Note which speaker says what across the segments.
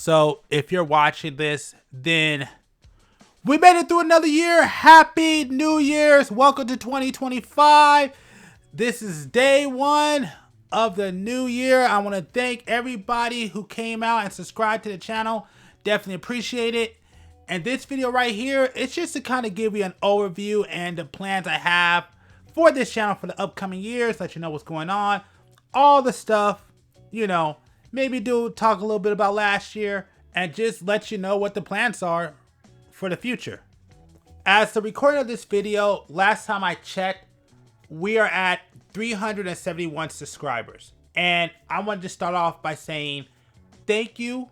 Speaker 1: So if you're watching this, then we made it through another year. Happy New Year's. Welcome to 2025. This is day one of the new year. I want to thank everybody who came out and subscribed to the channel. Definitely appreciate it. And this video right here, it's just to kind of give you an overview and the plans I have for this channel for the upcoming years. Let you know what's going on. All the stuff, you know, maybe talk a little bit about last year and just let you know what the plans are for the future. As the recording of this video, last time I checked, we are at 371 subscribers. And I wanted to start off by saying thank you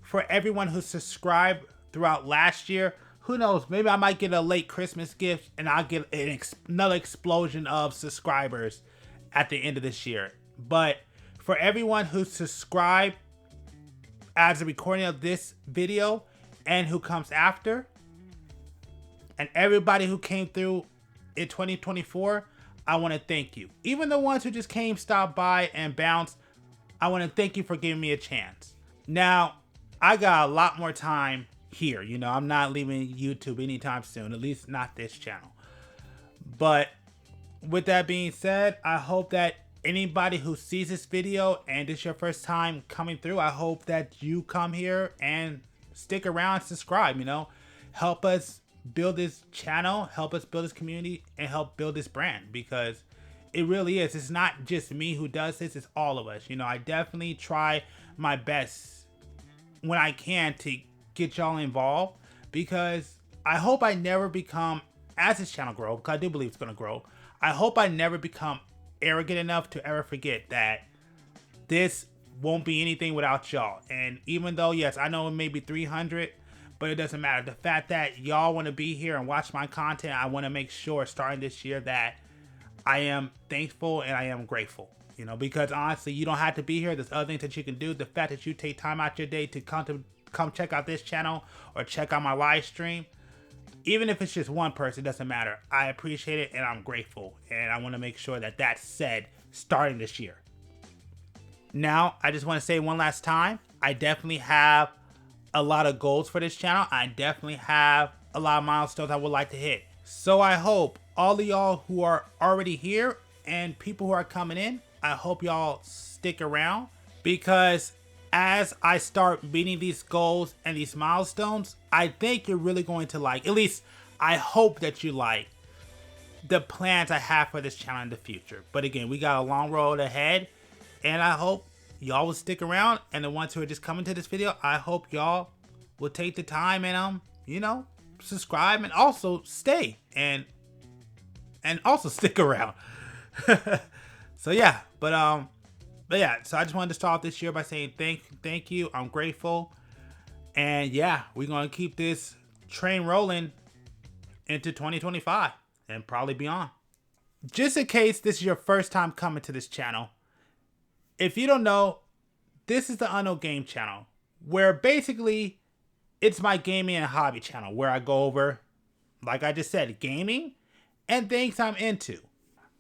Speaker 1: for everyone who subscribed throughout last year. Who knows, maybe I might get a late Christmas gift and I'll get another explosion of subscribers at the end of this year. But for everyone who subscribed as a recording of this video and who comes after, and everybody who came through in 2024, I want to thank you. Even the ones who just came, stopped by, and bounced, I want to thank you for giving me a chance. Now, I got a lot more time here. You know, I'm not leaving YouTube anytime soon, at least not this channel. But with that being said, I hope that anybody who sees this video and it's your first time coming through, I hope that you come here and stick around and subscribe, you know. Help us build this channel, help us build this community, and help build this brand, because it really is. It's not just me who does this, it's all of us. You know, I definitely try my best when I can to get y'all involved, because I hope I never become, as this channel grows, because I do believe it's going to grow, I hope I never become arrogant enough to ever forget that this won't be anything without y'all. And even though, yes, I know it may be 300, but it doesn't matter. The fact that y'all want to be here and watch my content, I want to make sure starting this year that I am thankful and I am grateful. You know, because honestly, you don't have to be here. There's other things that you can do. The fact that you take time out your day to come check out this channel or check out my live stream, even if it's just one person, it doesn't matter. I appreciate it and I'm grateful. And I want to make sure that that's said starting this year. Now, I just want to say one last time, I definitely have a lot of goals for this channel. I definitely have a lot of milestones I would like to hit. So I hope all of y'all who are already here and people who are coming in, I hope y'all stick around, because as I start meeting these goals and these milestones, I think you're really going to like, at least I hope that you like the plans I have for this channel in the future. But again, we got a long road ahead, and I hope y'all will stick around. And the ones who are just coming to this video, I hope y'all will take the time and you know, subscribe and also stay and also stick around. So yeah, but yeah, so I just wanted to start off this year by saying thank you. I'm grateful. And yeah, we're going to keep this train rolling into 2025 and probably beyond. Just in case this is your first time coming to this channel, if you don't know, this is the Unknown Game Channel, where basically it's my gaming and hobby channel, where I go over, like I just said, gaming and things I'm into.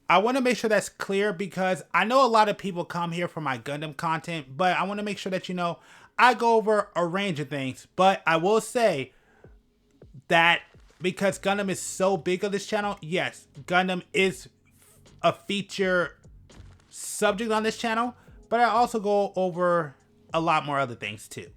Speaker 1: I want to make sure that's clear, because I know a lot of people come here for my Gundam content, but I want to make sure that you know I go over a range of things. But I will say that because Gundam is so big of this channel, yes, Gundam is a feature subject on this channel, but I also go over a lot more other things too.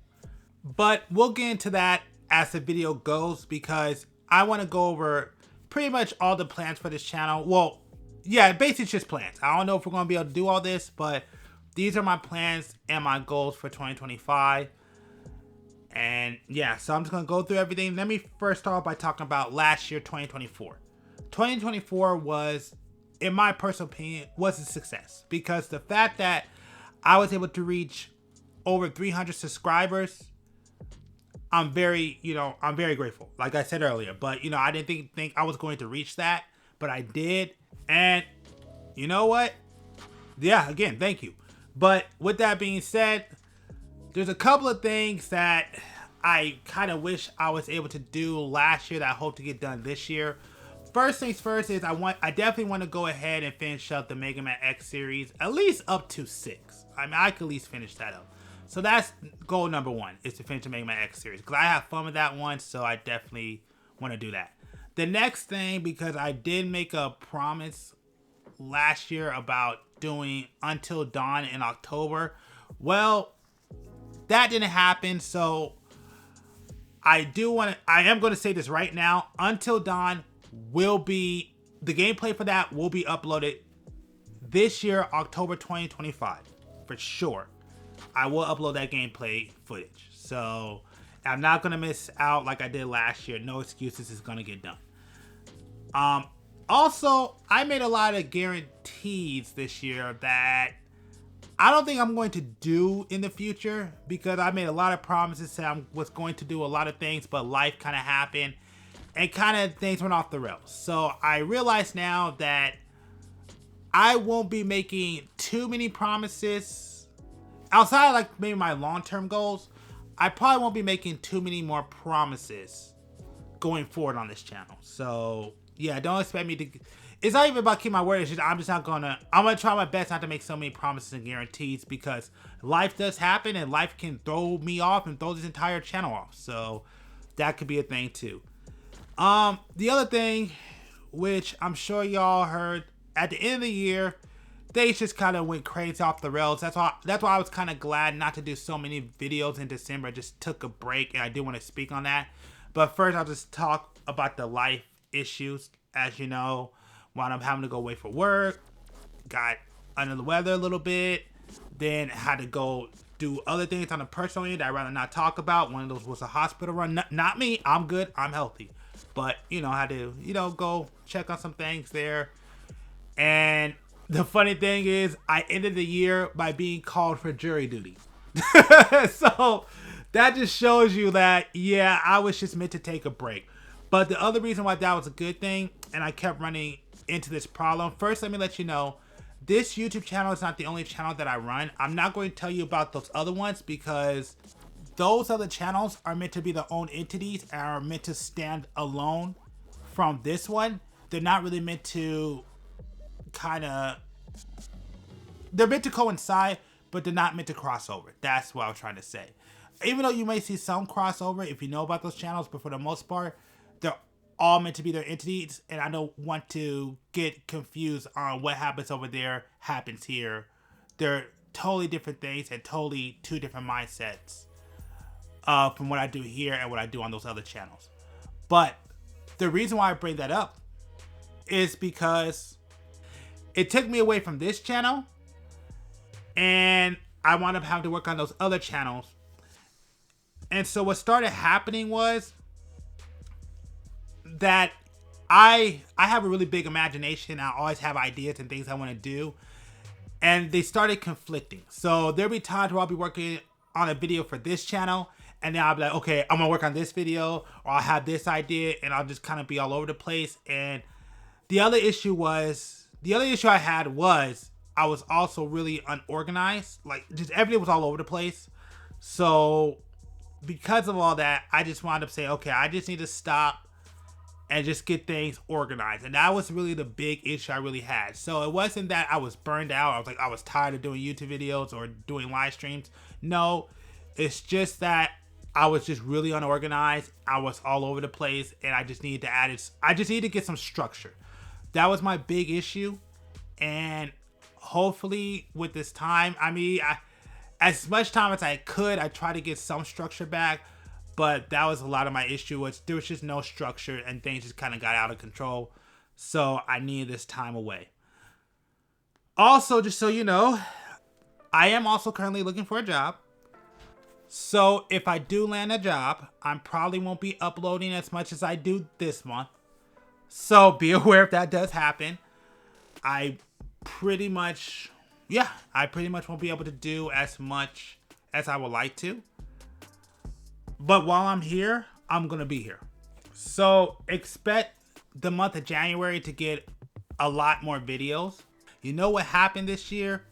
Speaker 1: But we'll get into that as the video goes, because I want to go over pretty much all the plans for this channel. Well, yeah, basically it's just plans. I don't know if we're going to be able to do all this, but these are my plans and my goals for 2025. And yeah, so I'm just going to go through everything. Let me first start by talking about last year, 2024. 2024 was, in my personal opinion, was a success, because the fact that I was able to reach over 300 subscribers, I'm very grateful, like I said earlier. But, you know, I didn't think I was going to reach that, but I did. And you know what? Yeah, again, thank you. But with that being said, there's a couple of things that I kind of wish I was able to do last year that I hope to get done this year. First things first is I definitely want to go ahead and finish up the Mega Man X series, at least up to 6. I mean, I could at least finish that up. So that's goal number one, is to finish the Mega Man X series. Because I have fun with that one, so I definitely want to do that. The next thing, because I did make a promise last year about doing Until Dawn in October. Well, that didn't happen, so I am going to say this right now. Until Dawn the gameplay for that will be uploaded this year, October 2025, for sure. I will upload that gameplay footage. So I'm not going to miss out like I did last year. No excuses, is going to get done. Also, I made a lot of guarantees this year that I don't think I'm going to do in the future, because I made a lot of promises, said I was going to do a lot of things, but life kind of happened and kind of things went off the rails. So I realize now that I won't be making too many promises outside of like maybe my long-term goals. I probably won't be making too many more promises going forward on this channel. So yeah, don't expect me to. It's not even about keeping my word. It's just I'm gonna try my best not to make so many promises and guarantees, because life does happen and life can throw me off and throw this entire channel off. So that could be a thing too. The other thing, which I'm sure y'all heard, at the end of the year, they just kind of went crazy off the rails. That's why I was kind of glad not to do so many videos in December. I just took a break, and I do want to speak on that. But first, I'll just talk about the life issues. As you know, wound up having to go away for work, got under the weather a little bit, then had to go do other things on a personal end I'd rather not talk about. One of those was a hospital run. Not me. I'm good. I'm healthy. But, I had to, go check on some things there. And the funny thing is, I ended the year by being called for jury duty. So that just shows you that, yeah, I was just meant to take a break. But the other reason why that was a good thing, and I kept running into this problem. First, let me let you know, this YouTube channel is not the only channel that I run. I'm not going to tell you about those other ones, because those other channels are meant to be their own entities and are meant to stand alone from this one. They're not really meant to they're meant to coincide, but they're not meant to cross over. That's what I was trying to say. Even though you may see some crossover if you know about those channels, but for the most part, they're all meant to be their entities, and I don't want to get confused on what happens over there happens here. They're totally different things and totally two different mindsets from what I do here and what I do on those other channels. But the reason why I bring that up is because it took me away from this channel, and I wound up having to work on those other channels. And so what started happening was that I have a really big imagination. I always have ideas and things I want to do, and they started conflicting. So there'll be times where I'll be working on a video for this channel, and then I'll be like, okay, I'm gonna work on this video, or I'll have this idea, and I'll just kind of be all over the place. And the other issue I had was I was also really unorganized. Like, just everything was all over the place. So because of all that, I just wound up saying, okay, I just need to stop and just get things organized. And that was really the big issue I really had. So it wasn't that I was burned out. I was tired of doing YouTube videos or doing live streams. No, it's just that I was just really unorganized. I was all over the place, and I just needed to get some structure. That was my big issue. And hopefully with this time, as much time as I could, I tried to get some structure back. But that was a lot of my issue, was there was just no structure and things just kind of got out of control. So I needed this time away. Also, just so you know, I am also currently looking for a job. So if I do land a job, I probably won't be uploading as much as I do this month. So be aware if that does happen. I pretty much won't be able to do as much as I would like to. But while I'm here, I'm going to be here. So expect the month of January to get a lot more videos. You know what happened this year?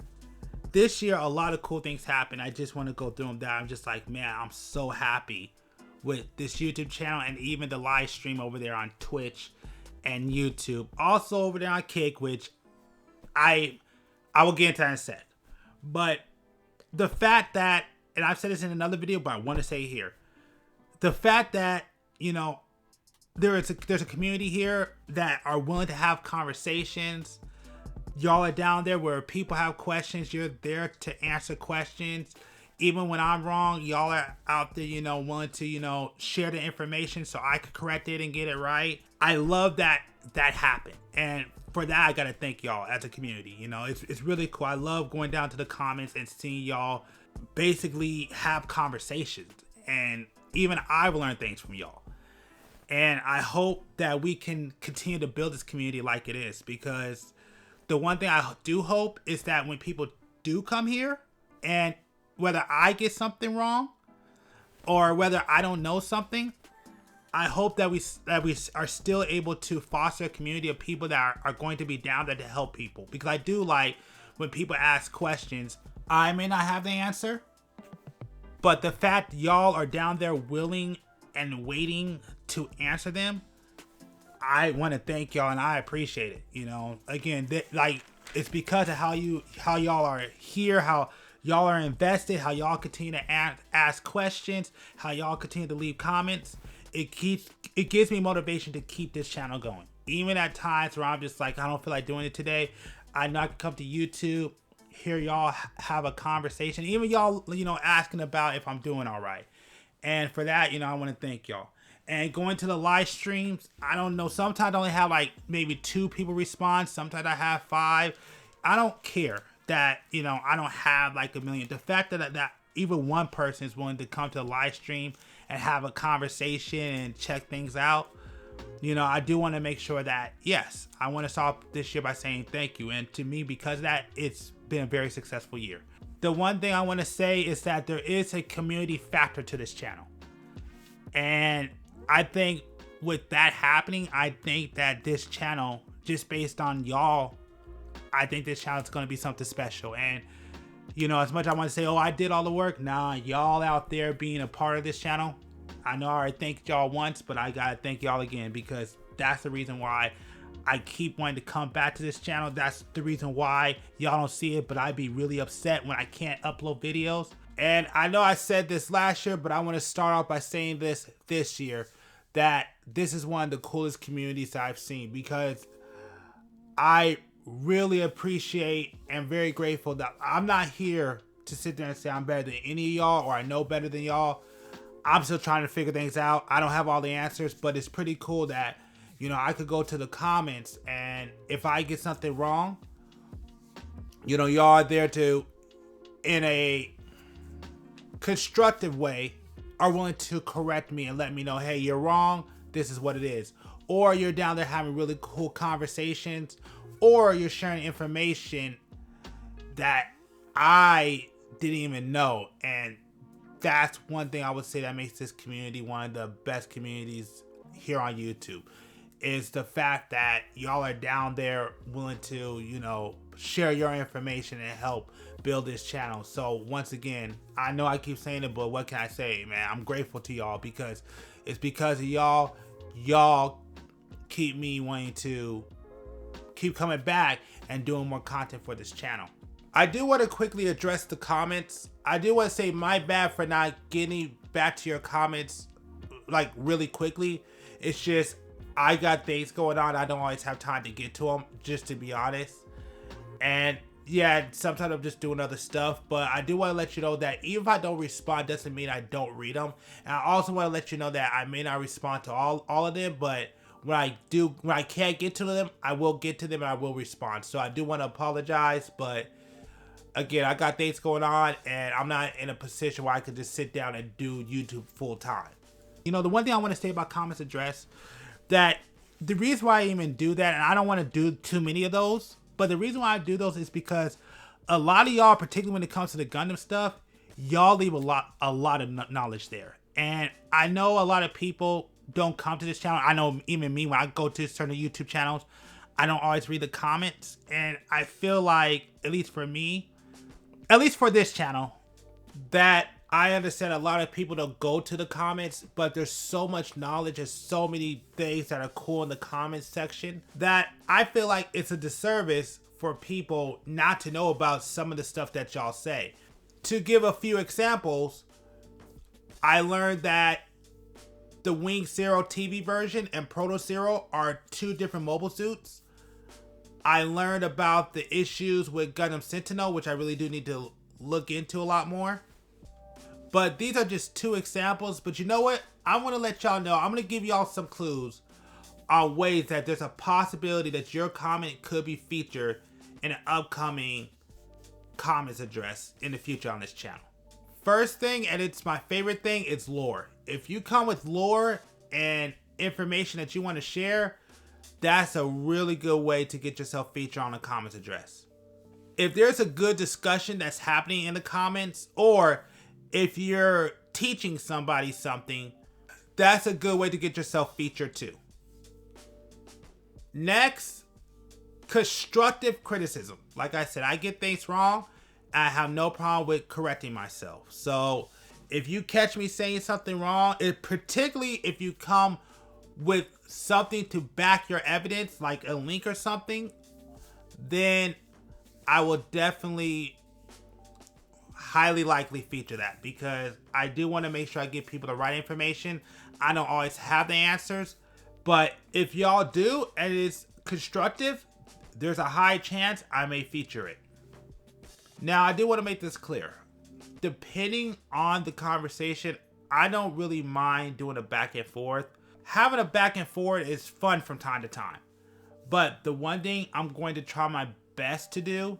Speaker 1: This year, a lot of cool things happened. I just want to go through them down. I'm just like, man, I'm so happy with this YouTube channel and even the live stream over there on Twitch and YouTube. Also over there on Kick, which I will get into that in a sec. But the fact that and I've said this in another video, but I want to say it here. The fact that, you know, there's a community here that are willing to have conversations. Y'all are down there where people have questions. You're there to answer questions. Even when I'm wrong, y'all are out there, you know, willing to, you know, share the information so I could correct it and get it right. I love that happened. And for that, I got to thank y'all as a community. You know, it's really cool. I love going down to the comments and seeing y'all basically have conversations. And even I've learned things from y'all. And I hope that we can continue to build this community like it is, because the one thing I do hope is that when people do come here, and whether I get something wrong or whether I don't know something, I hope that we are still able to foster a community of people that are going to be down there to help people. Because I do like when people ask questions, I may not have the answer, but the fact y'all are down there willing and waiting to answer them, I want to thank y'all and I appreciate it. You know, again, like, it's because of how y'all are here, how y'all are invested, how y'all continue to ask questions, how y'all continue to leave comments. It gives me motivation to keep this channel going. Even at times where I'm just like, I don't feel like doing it today, I know I can come to YouTube, hear y'all have a conversation, even y'all, you know, asking about if I'm doing all right. And for that, you know, I want to thank y'all. And going to the live streams, I don't know, sometimes I only have like maybe 2 people respond. Sometimes I have 5. I don't care that, you know, I don't have like a million. The fact that even one person is willing to come to the live stream and have a conversation and check things out, you know, I do want to make sure that, yes, I want to start this year by saying thank you. And to me, because of that, it's been a very successful year. The one thing I want to say is that there is a community factor to this channel. And I think with that happening, I think that this channel, just based on y'all, I think this channel is going to be something special. And, you know, as much as I want to say, oh, I did all the work, nah, y'all out there being a part of this channel, I know I already thanked y'all once, but I got to thank y'all again, because that's the reason why I keep wanting to come back to this channel. That's the reason why y'all don't see it, but I'd be really upset when I can't upload videos. And I know I said this last year, but I want to start off by saying this year, that this is one of the coolest communities that I've seen, because I really appreciate and very grateful that I'm not here to sit there and say I'm better than any of y'all or I know better than y'all. I'm still trying to figure things out. I don't have all the answers, but it's pretty cool that, you know, I could go to the comments, and if I get something wrong, you know, y'all are there to, in a constructive way, are willing to correct me and let me know, hey, you're wrong, this is what it is. Or you're down there having really cool conversations, or you're sharing information that I didn't even know. And that's one thing I would say that makes this community one of the best communities here on YouTube, is the fact that y'all are down there willing to, you know, share your information and help build this channel. So once again, I know I keep saying it, but what can I say, man? I'm grateful to y'all, because it's because of y'all keep me wanting to keep coming back and doing more content for this channel. I do want to quickly address the comments. I do want to say my bad for not getting back to your comments like really quickly. It's just I got things going on. I don't always have time to get to them, just to be honest. And yeah, sometimes I'm just doing other stuff, but I do want to let you know that even if I don't respond, doesn't mean I don't read them. And I also want to let you know that I may not respond to all of them, but when I can't get to them, I will get to them and I will respond. So I do want to apologize, but again, I got things going on and I'm not in a position where I could just sit down and do YouTube full time. You know, the one thing I want to say about comments address, that the reason why I even do that, and I don't want to do too many of those, but the reason why I do those is because a lot of y'all, particularly when it comes to the Gundam stuff, y'all leave a lot of knowledge there. And I know a lot of people don't come to this channel. I know even me, when I go to certain YouTube channels, I don't always read the comments. And I feel like, at least for me, at least for this channel, that I understand a lot of people don't go to the comments, but there's so much knowledge and so many things that are cool in the comments section that I feel like it's a disservice for people not to know about some of the stuff that y'all say. To give a few examples, I learned that the Wing Zero TV version and Proto Zero are two different mobile suits. I learned about the issues with Gundam Sentinel, which I really do need to look into a lot more. But these are just two examples. But you know what? I want to let y'all know, I'm going to give y'all some clues on ways that there's a possibility that your comment could be featured in an upcoming comments address in the future on this channel. First thing, and it's my favorite thing, is lore. If you come with lore and information that you want to share, that's a really good way to get yourself featured on a comments address. If there's a good discussion that's happening in the comments, or if you're teaching somebody something, that's a good way to get yourself featured too. Next, constructive criticism. Like I said, I get things wrong. I have no problem with correcting myself. So if you catch me saying something wrong, particularly if you come with something to back your evidence, like a link or something, then I will definitely highly likely feature that, because I do want to make sure I give people the right information. I don't always have the answers, but if y'all do and it's constructive, there's a high chance I may feature it. Now, I do want to make this clear. Depending on the conversation, I don't really mind doing a back and forth. Having a back and forth is fun from time to time. But the one thing I'm going to try my best to do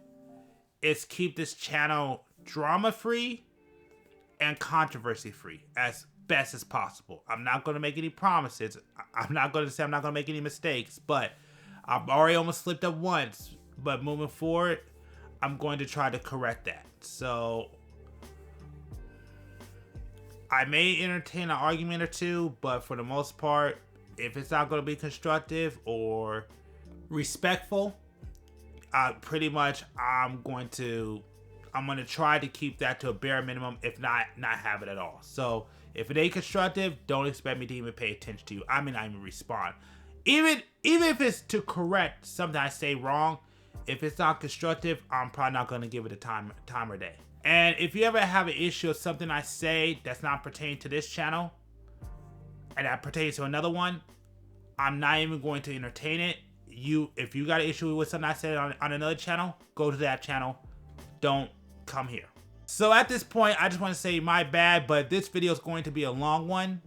Speaker 1: is keep this channel drama-free and controversy-free as best as possible. I'm not going to make any promises. I'm not going to say I'm not going to make any mistakes, but I've already almost slipped up once. But moving forward, I'm going to try to correct that. So I may entertain an argument or two, but for the most part, if it's not going to be constructive or respectful, pretty much I'm going to try to keep that to a bare minimum, if not have it at all. So if it ain't constructive, don't expect me to even pay attention to you. I mean, not even respond. Even if it's to correct something I say wrong, if it's not constructive, I'm probably not going to give it a time or day. And if you ever have an issue with something I say that's not pertaining to this channel, and that pertains to another one, I'm not even going to entertain it. If you got an issue with something I said on another channel, go to that channel. Don't come here. So at this point, I just want to say my bad, but this video is going to be a long one.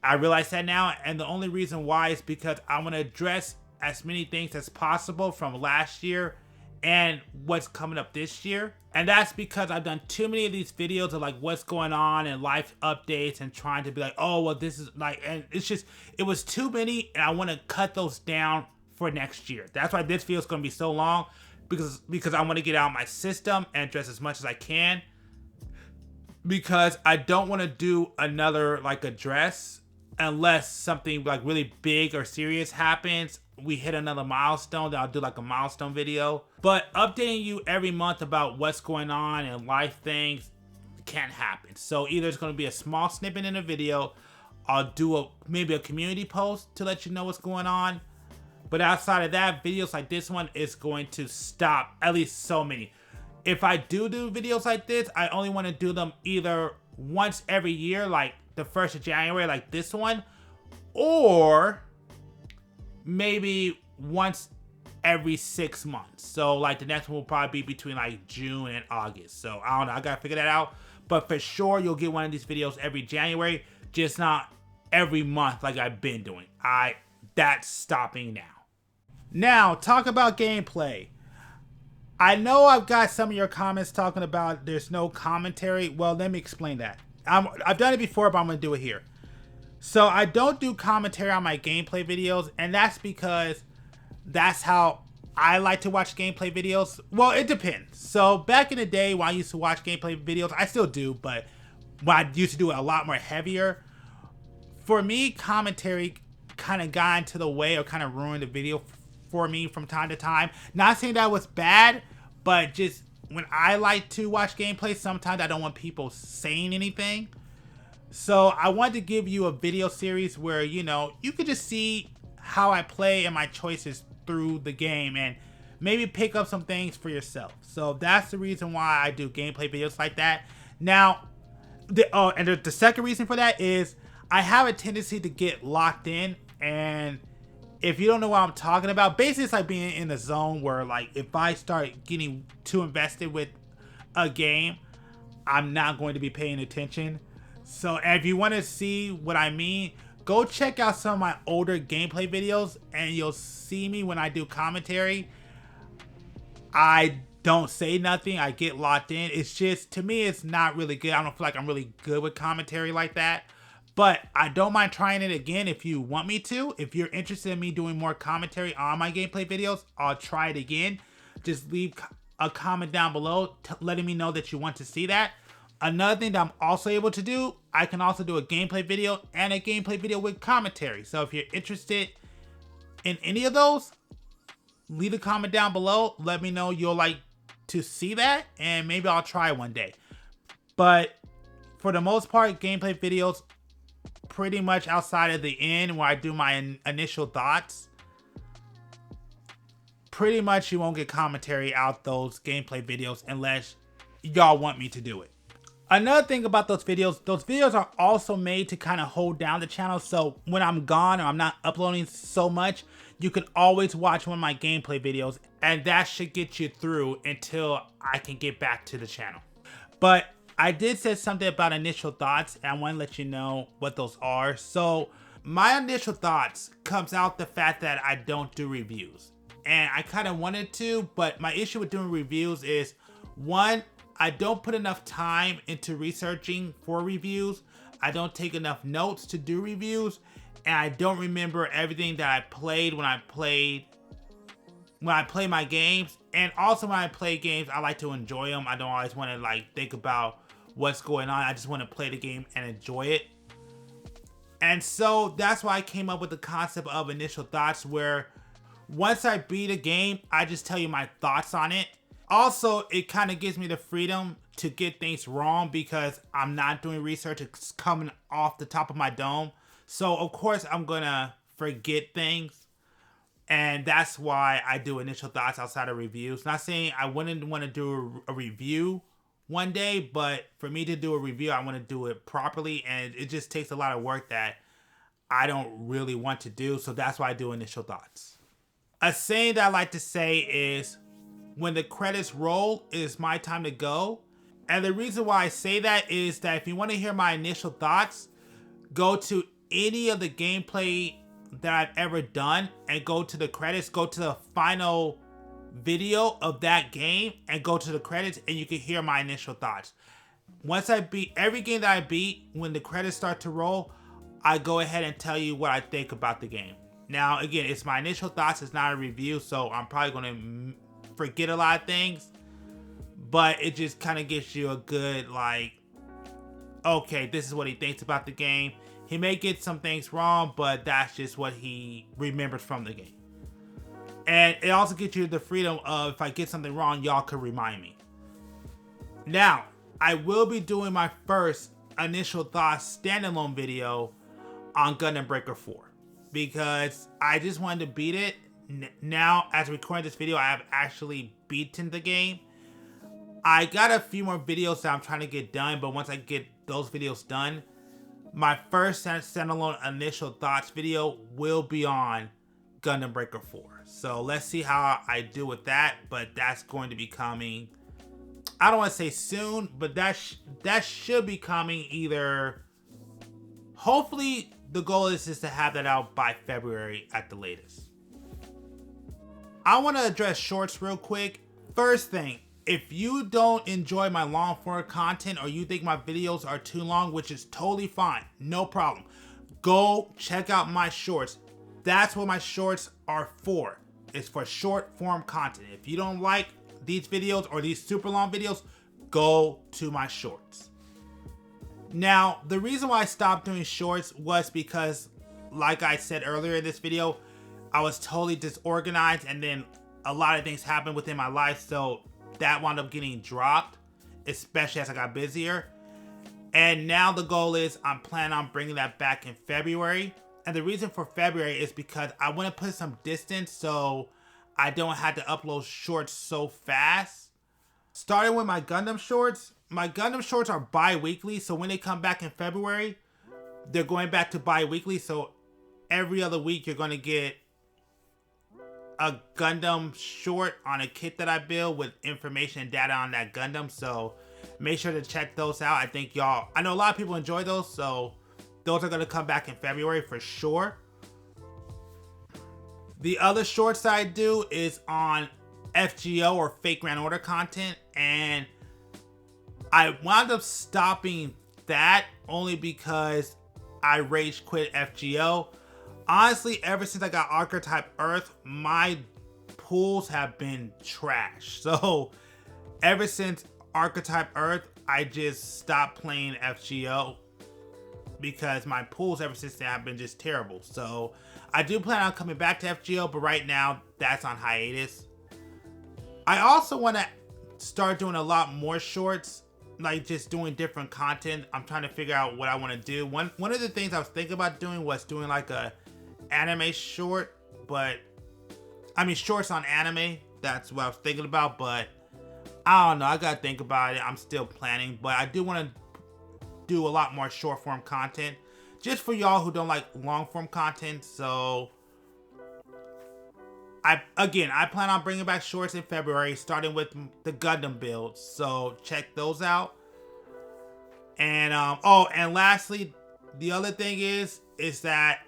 Speaker 1: I realize that now, and the only reason why is because I want to address as many things as possible from last year and what's coming up this year. And that's because I've done too many of these videos of like what's going on and life updates and trying to be like, oh, well, this is like, and it's just, it was too many, and I want to cut those down for next year. That's why this video is going to be so long, because I want to get out my system and address as much as I can, because I don't want to do another like address unless something like really big or serious happens. We hit another milestone, then I'll do like a milestone video. But updating you every month about what's going on and life things can't happen. So either it's going to be a small snippet in a video, I'll do maybe a community post to let you know what's going on. But outside of that, videos like this one is going to stop, at least so many. If I do videos like this, I only want to do them either once every year, like the 1st of January, like this one, or maybe once every 6 months. So like the next one will probably be between like June and August. So I don't know, I gotta figure that out. But for sure, you'll get one of these videos every January, just not every month like I've been doing. That's stopping now. Now, talk about gameplay. I know I've got some of your comments talking about there's no commentary. Well, let me explain that. I've done it before, but I'm gonna do it here. So I don't do commentary on my gameplay videos, and that's because that's how I like to watch gameplay videos. Well, it depends. So back in the day when I used to watch gameplay videos, I still do, but when I used to do it a lot more heavier, for me, commentary kind of got into the way or kind of ruined the video for me from time to time. Not saying that was bad, but just when I like to watch gameplay, sometimes I don't want people saying anything. So I wanted to give you a video series where, you know, you could just see how I play and my choices through the game. And maybe pick up some things for yourself. So that's the reason why I do gameplay videos like that. Now, the second reason for that is I have a tendency to get locked in, and if you don't know what I'm talking about, basically it's like being in a zone where, like, if I start getting too invested with a game, I'm not going to be paying attention. So if you want to see what I mean, go check out some of my older gameplay videos and you'll see me when I do commentary. I don't say nothing. I get locked in. It's just, to me, it's not really good. I don't feel like I'm really good with commentary like that. But I don't mind trying it again if you want me to. If you're interested in me doing more commentary on my gameplay videos, I'll try it again. Just leave a comment down below letting me know that you want to see that. Another thing that I'm also able to do, I can also do a gameplay video and a gameplay video with commentary. So if you're interested in any of those, leave a comment down below. Let me know you'll like to see that, and maybe I'll try one day. But for the most part, gameplay videos, pretty much outside of the end where I do my initial thoughts, pretty much you won't get commentary out those gameplay videos unless y'all want me to do it. Another thing about those videos are also made to kind of hold down the channel. So when I'm gone or I'm not uploading so much, you can always watch one of my gameplay videos, and that should get you through until I can get back to the channel. But I did say something about initial thoughts, and I want to let you know what those are. So my initial thoughts comes out the fact that I don't do reviews. And I kind of wanted to, but my issue with doing reviews is, one, I don't put enough time into researching for reviews. I don't take enough notes to do reviews, and I don't remember everything that I played when I play my games. And also when I play games, I like to enjoy them. I don't always want to like think about what's going on. I just want to play the game and enjoy it. And so that's why I came up with the concept of initial thoughts, where once I beat a game, I just tell you my thoughts on it. Also, it kind of gives me the freedom to get things wrong because I'm not doing research. It's coming off the top of my dome. So, of course, I'm going to forget things. And that's why I do initial thoughts outside of reviews. Not saying I wouldn't want to do a review one day, but for me to do a review, I want to do it properly. And it just takes a lot of work that I don't really want to do. So that's why I do initial thoughts. A saying that I like to say is, when the credits roll, it is my time to go. And the reason why I say that is that if you want to hear my initial thoughts, go to any of the gameplay that I've ever done and go to the credits, go to the final video of that game and go to the credits, and you can hear my initial thoughts. Once I beat every game that I beat, when the credits start to roll, I go ahead and tell you what I think about the game. Now, again, it's my initial thoughts. It's not a review, so I'm probably going to forget a lot of things, but it just kind of gives you a good, like, okay, this is what he thinks about the game. He may get some things wrong, but that's just what he remembers from the game. And it also gives you the freedom of, if I get something wrong, y'all could remind me. Now, I will be doing my first initial thoughts standalone video on Gundam Breaker 4 because I just wanted to beat it. Now, as recording this video, I have actually beaten the game. I got a few more videos that I'm trying to get done, but once I get those videos done, my first standalone initial thoughts video will be on Gundam Breaker 4. So let's see how I do with that, but that's going to be coming, I don't want to say soon, but that should be coming either, hopefully the goal is just to have that out by February at the latest. I want to address shorts real quick. First thing, if you don't enjoy my long form content or you think my videos are too long, which is totally fine, no problem, go check out my shorts. That's what my shorts are for. It's for short form content. If you don't like these videos or these super long videos, go to my shorts. Now, the reason why I stopped doing shorts was because, like I said earlier in this video, I was totally disorganized, and then a lot of things happened within my life, so that wound up getting dropped, especially as I got busier. And now the goal is I'm planning on bringing that back in February. And the reason for February is because I want to put some distance, so I don't have to upload shorts so fast. Starting with my Gundam shorts are bi-weekly, so when they come back in February, they're going back to bi-weekly, so every other week you're going to get a Gundam short on a kit that I build with information and data on that Gundam, so make sure to check those out. I know a lot of people enjoy those, so those are going to come back in February for sure. The other shorts that I do is on FGO or fake grand order content, and I wound up stopping that only because I rage quit FGO. Honestly, ever since I got Archetype Earth, my pools have been trash. So ever since Archetype Earth, I just stopped playing FGO because my pools ever since then have been just terrible. So I do plan on coming back to FGO, but right now that's on hiatus. I also want to start doing a lot more shorts, like just doing different content. I'm trying to figure out what I want to do. One of the things I was thinking about doing was doing like a anime short, but I mean shorts on anime. That's what I was thinking about, but I don't know. I gotta think about it. I'm still planning, but I do want to do a lot more short form content just for y'all who don't like long form content. So I plan on bringing back shorts in February, starting with the Gundam builds, so check those out. And and lastly, the other thing is that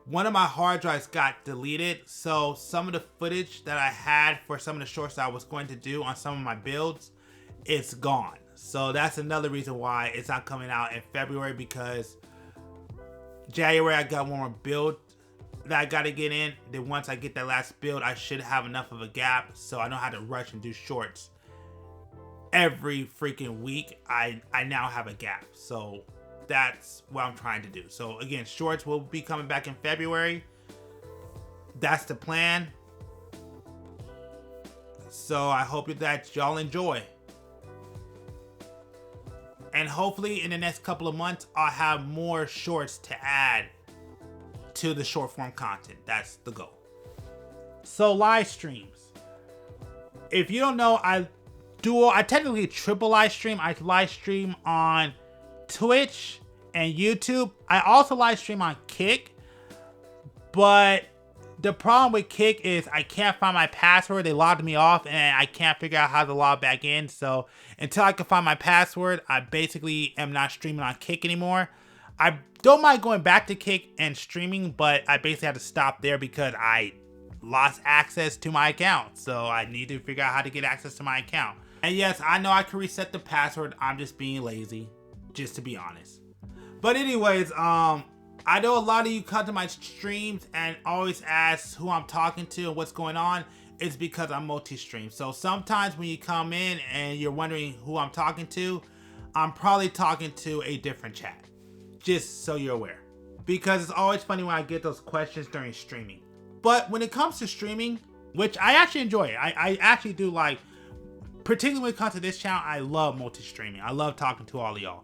Speaker 1: one of my hard drives got deleted, so some of the footage that I had for some of the shorts that I was going to do on some of my builds, it's gone. So that's another reason why it's not coming out in February, because January I got one more build that I gotta get in. Then once I get that last build, I should have enough of a gap so I don't have to rush and do shorts every freaking week. I now have a gap, so that's what I'm trying to do. So again, shorts will be coming back in February. That's the plan. So I hope that y'all enjoy. And hopefully in the next couple of months, I'll have more shorts to add to the short form content. That's the goal. So live streams. If you don't know, I technically triple live stream. I live stream on Twitch and YouTube. I also live stream on Kick, but the problem with Kick is I can't find my password. They logged me off and I can't figure out how to log back in. So until I can find my password, I basically am not streaming on Kick anymore. I don't mind going back to Kick and streaming, but I basically had to stop there because I lost access to my account. So I need to figure out how to get access to my account. And yes, I know I can reset the password. I'm just being lazy, just to be honest. But anyways, I know a lot of you come to my streams and always ask who I'm talking to and what's going on. It's because I'm multi-stream. So sometimes when you come in and you're wondering who I'm talking to, I'm probably talking to a different chat. Just so you're aware. Because it's always funny when I get those questions during streaming. But when it comes to streaming, which I actually enjoy, I actually do like, particularly when it comes to this channel, I love multi-streaming. I love talking to all of y'all.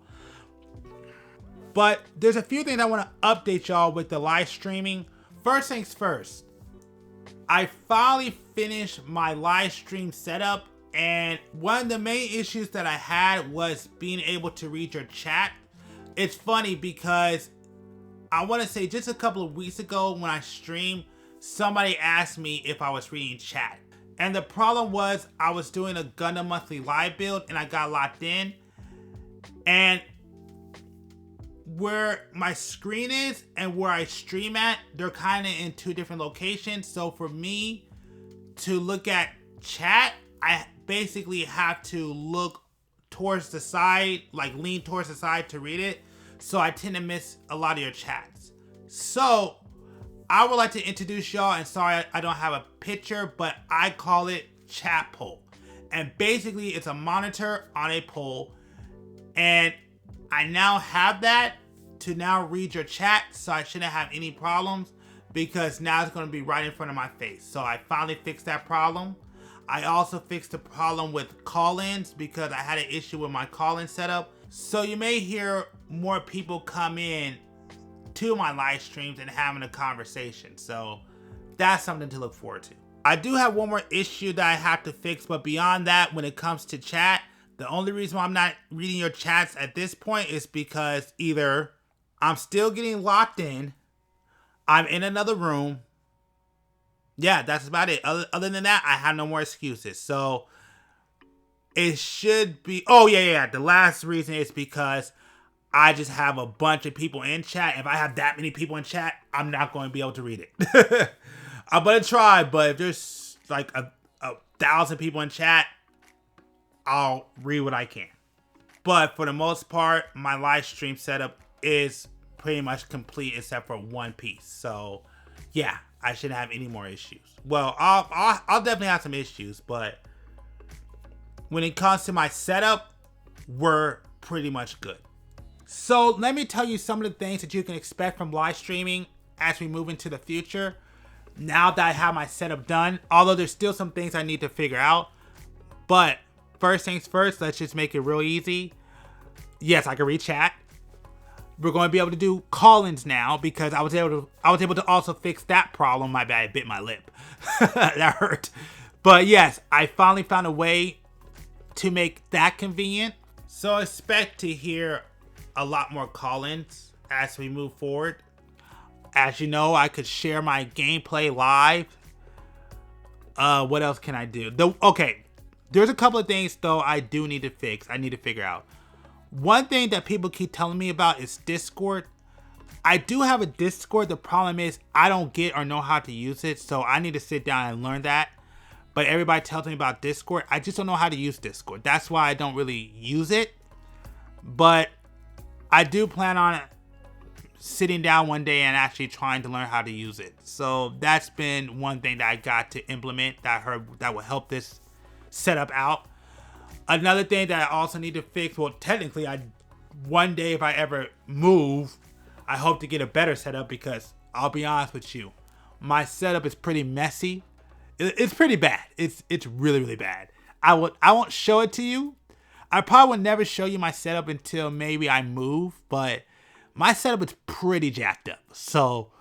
Speaker 1: But there's a few things I want to update y'all with the live streaming. First things first, I finally finished my live stream setup, and one of the main issues that I had was being able to read your chat. It's funny because I want to say just a couple of weeks ago when I streamed, somebody asked me if I was reading chat. And the problem was I was doing a Gundam monthly live build and I got locked in. And where my screen is and where I stream at, they're kind of in two different locations. So for me to look at chat, I basically have to look towards the side, like lean towards the side to read it. So I tend to miss a lot of your chats. So I would like to introduce y'all, and sorry I don't have a picture, but I call it chat poll. And basically it's a monitor on a pole, and I now have that to now read your chat, so I shouldn't have any problems because now it's going to be right in front of my face. So I finally fixed that problem. I also fixed the problem with call-ins because I had an issue with my call-in setup. So you may hear more people come in to my live streams and having a conversation. So that's something to look forward to. I do have one more issue that I have to fix, but beyond that, when it comes to chat, the only reason why I'm not reading your chats at this point is because either I'm still getting locked in, I'm in another room. Yeah, that's about it. Other than that, I have no more excuses. So it should be... Oh, yeah. The last reason is because I just have a bunch of people in chat. If I have that many people in chat, I'm not going to be able to read it. I'm going to try, but if there's like a 1,000 people in chat, I'll read what I can. But for the most part, my live stream setup is pretty much complete except for one piece. So yeah, I shouldn't have any more issues. Well, I'll definitely have some issues, but when it comes to my setup, we're pretty much good. So let me tell you some of the things that you can expect from live streaming as we move into the future. Now that I have my setup done, although there's still some things I need to figure out, but first things first, let's just make it real easy. Yes, I can read chat. We're going to be able to do call-ins now because I was able to also fix that problem. My bad, I bit my lip. That hurt. But yes, I finally found a way to make that convenient. So expect to hear a lot more call-ins as we move forward. As you know, I could share my gameplay live. What else can I do? Okay, there's a couple of things though I do need to fix. I need to figure out. One thing that people keep telling me about is Discord. I do have a Discord. The problem is I don't get or know how to use it, so I need to sit down and learn that. But everybody tells me about Discord. I just don't know how to use Discord. That's why I don't really use it. But I do plan on sitting down one day and actually trying to learn how to use it. So that's been one thing that I got to implement that I heard that will help this setup out. Another thing that I also need to fix, well, technically, one day if I ever move, I hope to get a better setup because I'll be honest with you, my setup is pretty messy. It's pretty bad. It's really, really bad. I won't show it to you. I probably will never show you my setup until maybe I move, but my setup is pretty jacked up. So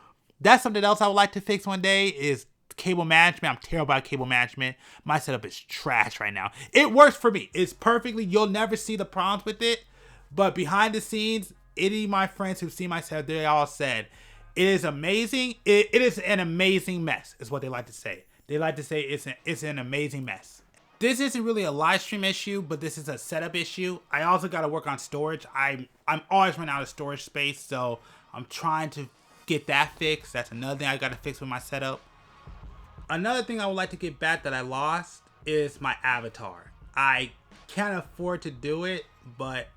Speaker 1: that's something else I would like to fix one day is cable management. I'm terrible at cable management. My setup is trash right now. It works for me. It's perfectly. You'll never see the problems with it. But behind the scenes, any of my friends who've seen my setup, they all said, it is amazing. It is an amazing mess, is what they like to say. They like to say it's an amazing mess. This isn't really a live stream issue, but this is a setup issue. I also got to work on storage. I'm always running out of storage space, so I'm trying to get that fixed. That's another thing I got to fix with my setup. Another thing I would like to get back that I lost is my avatar. I can't afford to do it, but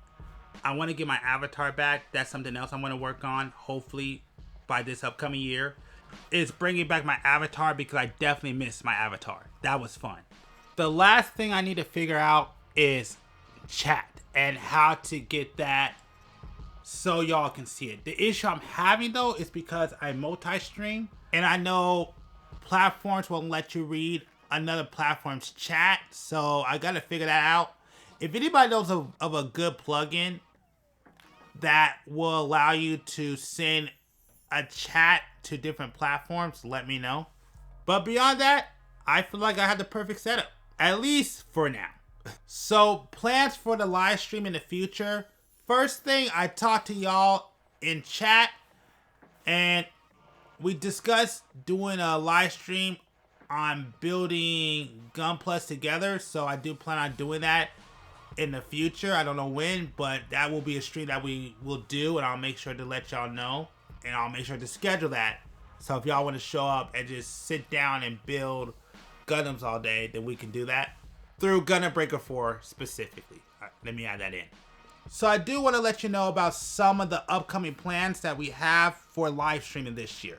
Speaker 1: I want to get my avatar back. That's something else I'm going to work on, hopefully by this upcoming year. Is bringing back my avatar because I definitely missed my avatar. That was fun. The last thing I need to figure out is chat and how to get that so y'all can see it. The issue I'm having though is because I multi-stream and I know platforms won't let you read another platform's chat, so I gotta figure that out. If anybody knows of a good plugin that will allow you to send a chat to different platforms, let me know. But beyond that, I feel like I have the perfect setup, at least for now. So plans for the live stream in the future. First thing, I talked to y'all in chat and we discussed doing a live stream on building Gun Plus together. So I do plan on doing that in the future. I don't know when, but that will be a stream that we will do and I'll make sure to let y'all know. And I'll make sure to schedule that. So if y'all want to show up and just sit down and build Gundams all day, then we can do that. Through Gundam Breaker 4 specifically. Let me add that in. So I do want to let you know about some of the upcoming plans that we have for live streaming this year.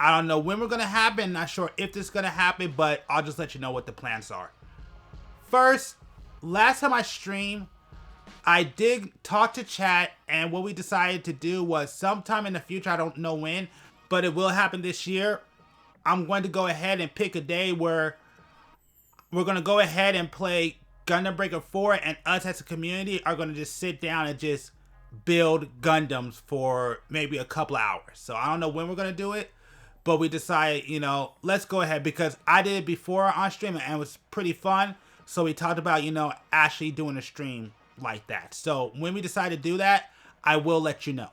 Speaker 1: I don't know when we're going to happen. Not sure if this is going to happen, but I'll just let you know what the plans are. First, last time I streamed, I did talk to chat, and what we decided to do was sometime in the future, I don't know when, but it will happen this year. I'm going to go ahead and pick a day where we're going to go ahead and play Gundam Breaker 4, and us as a community are going to just sit down and just build Gundams for maybe a couple hours. So I don't know when we're going to do it, But we decided, you know, let's go ahead because I did it before on stream and it was pretty fun. So we talked about, you know, actually doing a stream like that. So when we decide to do that, I will let you know.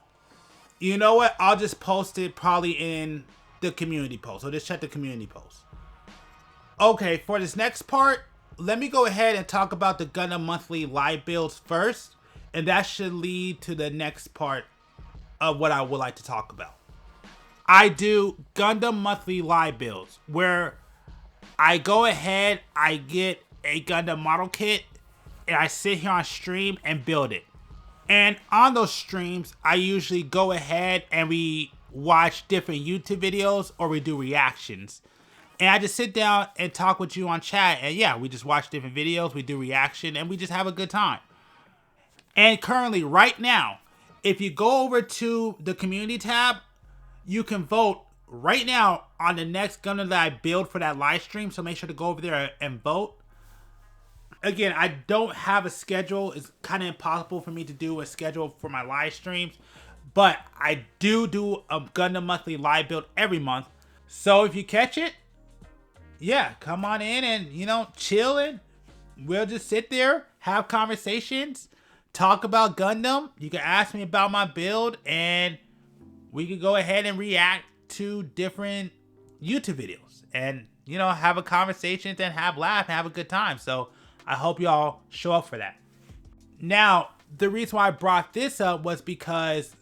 Speaker 1: You know what? I'll just post it probably in the community post. So just check the community post. Okay, for this next part, let me go ahead and talk about the Gundam monthly live builds first. And that should lead to the next part of what I would like to talk about. I do Gundam monthly live builds where I go ahead, I get a Gundam model kit, and I sit here on stream and build it. And on those streams, I usually go ahead and we watch different YouTube videos or we do reactions. And I just sit down and talk with you on chat. And yeah, we just watch different videos, we do reaction, and we just have a good time. And currently, right now, if you go over to the community tab, you can vote right now on the next Gundam that I build for that live stream. So make sure to go over there and vote. Again, I don't have a schedule. It's kind of impossible for me to do a schedule for my live streams. But I do a Gundam monthly live build every month. So if you catch it, yeah, come on in and, you know, chill and we'll just sit there, have conversations, talk about Gundam. You can ask me about my build and we could go ahead and react to different YouTube videos and, you know, have a conversation and have laugh and have a good time. So I hope y'all show up for that. Now, the reason why I brought this up was because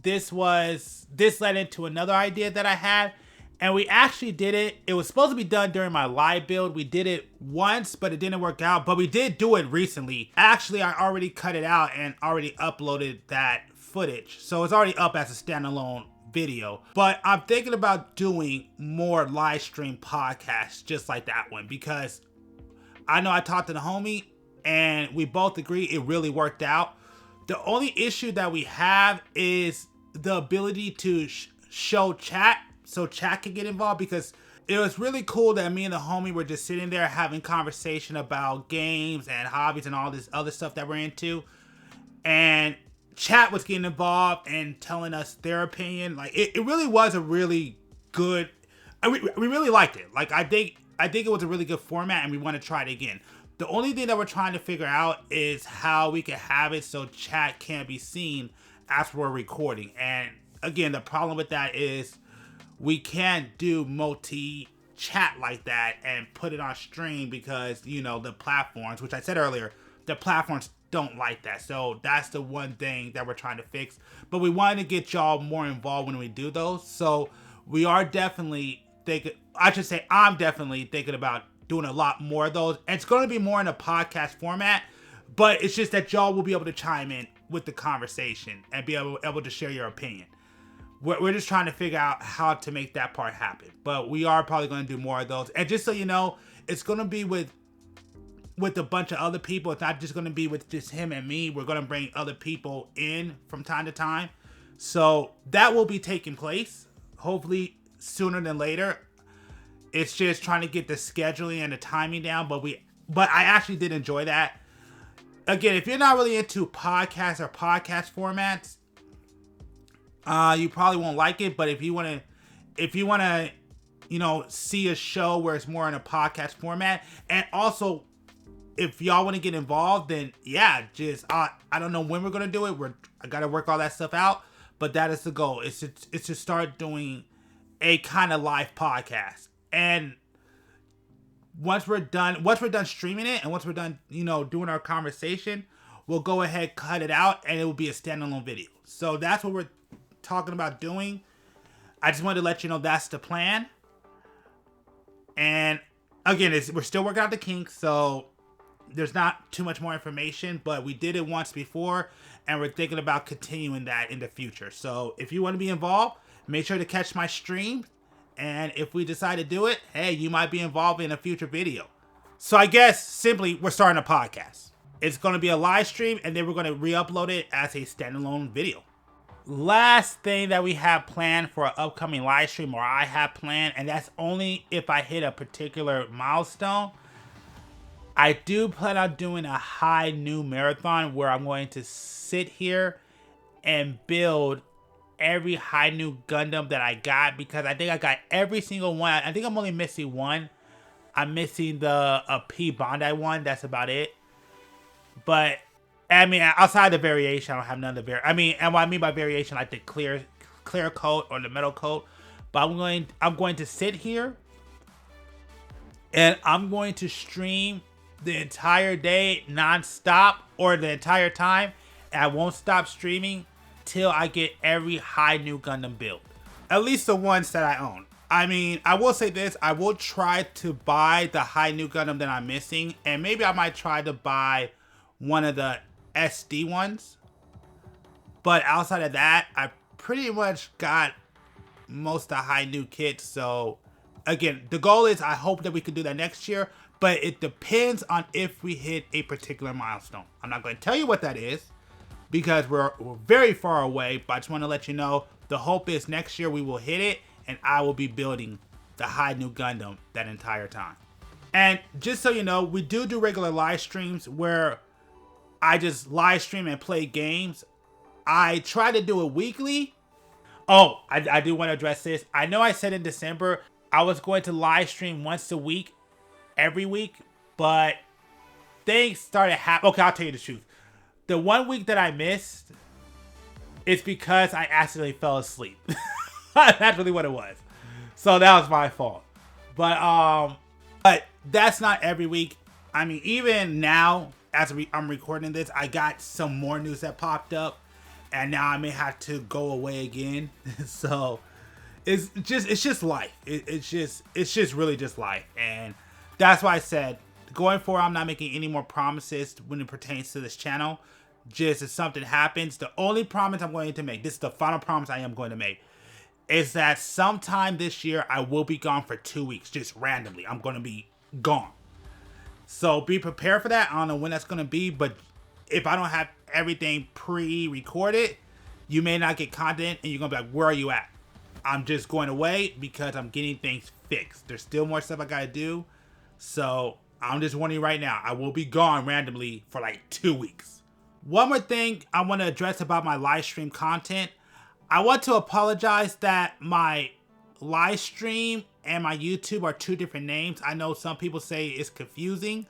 Speaker 1: this led into another idea that I had. And we actually did it. It was supposed to be done during my live build. We did it once, but it didn't work out. But we did do it recently. Actually, I already cut it out and already uploaded that footage. So it's already up as a standalone video. But I'm thinking about doing more live stream podcasts just like that one. Because I know I talked to the homie and we both agree it really worked out. The only issue that we have is the ability to show chat. So chat can get involved because it was really cool that me and the homie were just sitting there having conversation about games and hobbies and all this other stuff that we're into. And chat was getting involved and telling us their opinion. Like it really was a really good, we really liked it. Like I think it was a really good format and we want to try it again. The only thing that we're trying to figure out is how we can have it so chat can't be seen as we're recording. And again, the problem with that is we can't do multi-chat like that and put it on stream because, you know, the platforms, which I said earlier, the platforms don't like that. So that's the one thing that we're trying to fix. But we wanted to get y'all more involved when we do those. So we are definitely I'm definitely thinking about doing a lot more of those. And it's going to be more in a podcast format, but it's just that y'all will be able to chime in with the conversation and be able to share your opinion. We're just trying to figure out how to make that part happen. But we are probably going to do more of those. And just so you know, it's going to be with a bunch of other people. It's not just going to be with just him and me. We're going to bring other people in from time to time. So that will be taking place, hopefully sooner than later. It's just trying to get the scheduling and the timing down. But I actually did enjoy that. Again, if you're not really into podcasts or podcast formats, you probably won't like it. But if you want to, you know, see a show where it's more in a podcast format, and also if y'all want to get involved, then yeah, just I don't know when we're gonna do it. I gotta work all that stuff out, but that is the goal. It's to start doing a kind of live podcast, and once we're done streaming it, and once we're done, you know, doing our conversation, we'll go ahead, cut it out, and it will be a standalone video. So that's what we're talking about doing. I just wanted to let you know that's the plan. And again, we're still working out the kinks, so there's not too much more information, but we did it once before and we're thinking about continuing that in the future. So if you want to be involved, make sure to catch my stream, and if we decide to do it, hey, you might be involved in a future video. So I guess simply we're starting a podcast. It's going to be a live stream and then we're going to re-upload it as a standalone video. Last thing that we have planned for an upcoming live stream, or I have planned, and that's only if I hit a particular milestone. I do plan on doing a high new marathon where I'm going to sit here and build every high new Gundam that I got, because I think I got every single one. I think I'm only missing one. I'm missing the P Bandai one. That's about it. But I mean, outside the variation, I don't have none of the I mean, and what I mean by variation, like the clear coat or the metal coat. But I'm going to sit here and I'm going to stream the entire day non-stop, or the entire time, and I won't stop streaming till I get every high new Gundam build. At least the ones that I own. I mean, I will say this, I will try to buy the high new Gundam that I'm missing, and maybe I might try to buy one of the SD ones. But outside of that, I pretty much got most of the high new kits. So again, the goal is, I hope that we can do that next year, but it depends on if we hit a particular milestone. I'm not going to tell you what that is because we're very far away, but I just want to let you know the hope is next year we will hit it, and I will be building the high new Gundam that entire time. And just so you know, we do regular live streams where I just live stream and play games. I try to do it weekly. Oh, I do want to address this. I know I said in December I was going to live stream once a week, every week, but things started happening. Okay, I'll tell you the truth. The 1 week that I missed, it's because I accidentally fell asleep. That's really what it was. So that was my fault. But that's not every week. I mean, even now, as I'm recording this, I got some more news that popped up, and now I may have to go away again. So it's just life. It's just really just life, and that's why I said going forward, I'm not making any more promises when it pertains to this channel. Just if something happens, the only promise I'm going to make, this is the final promise I am going to make, is that sometime this year I will be gone for 2 weeks, just randomly. I'm going to be gone. So be prepared for that. I don't know when that's going to be, but if I don't have everything pre-recorded, you may not get content, and you're going to be like, where are you at? I'm just going away because I'm getting things fixed. There's still more stuff I got to do. So I'm just warning you right now, I will be gone randomly for like 2 weeks. One more thing I want to address about my live stream content. I want to apologize that my live stream and my YouTube are two different names. I know some people say it's confusing.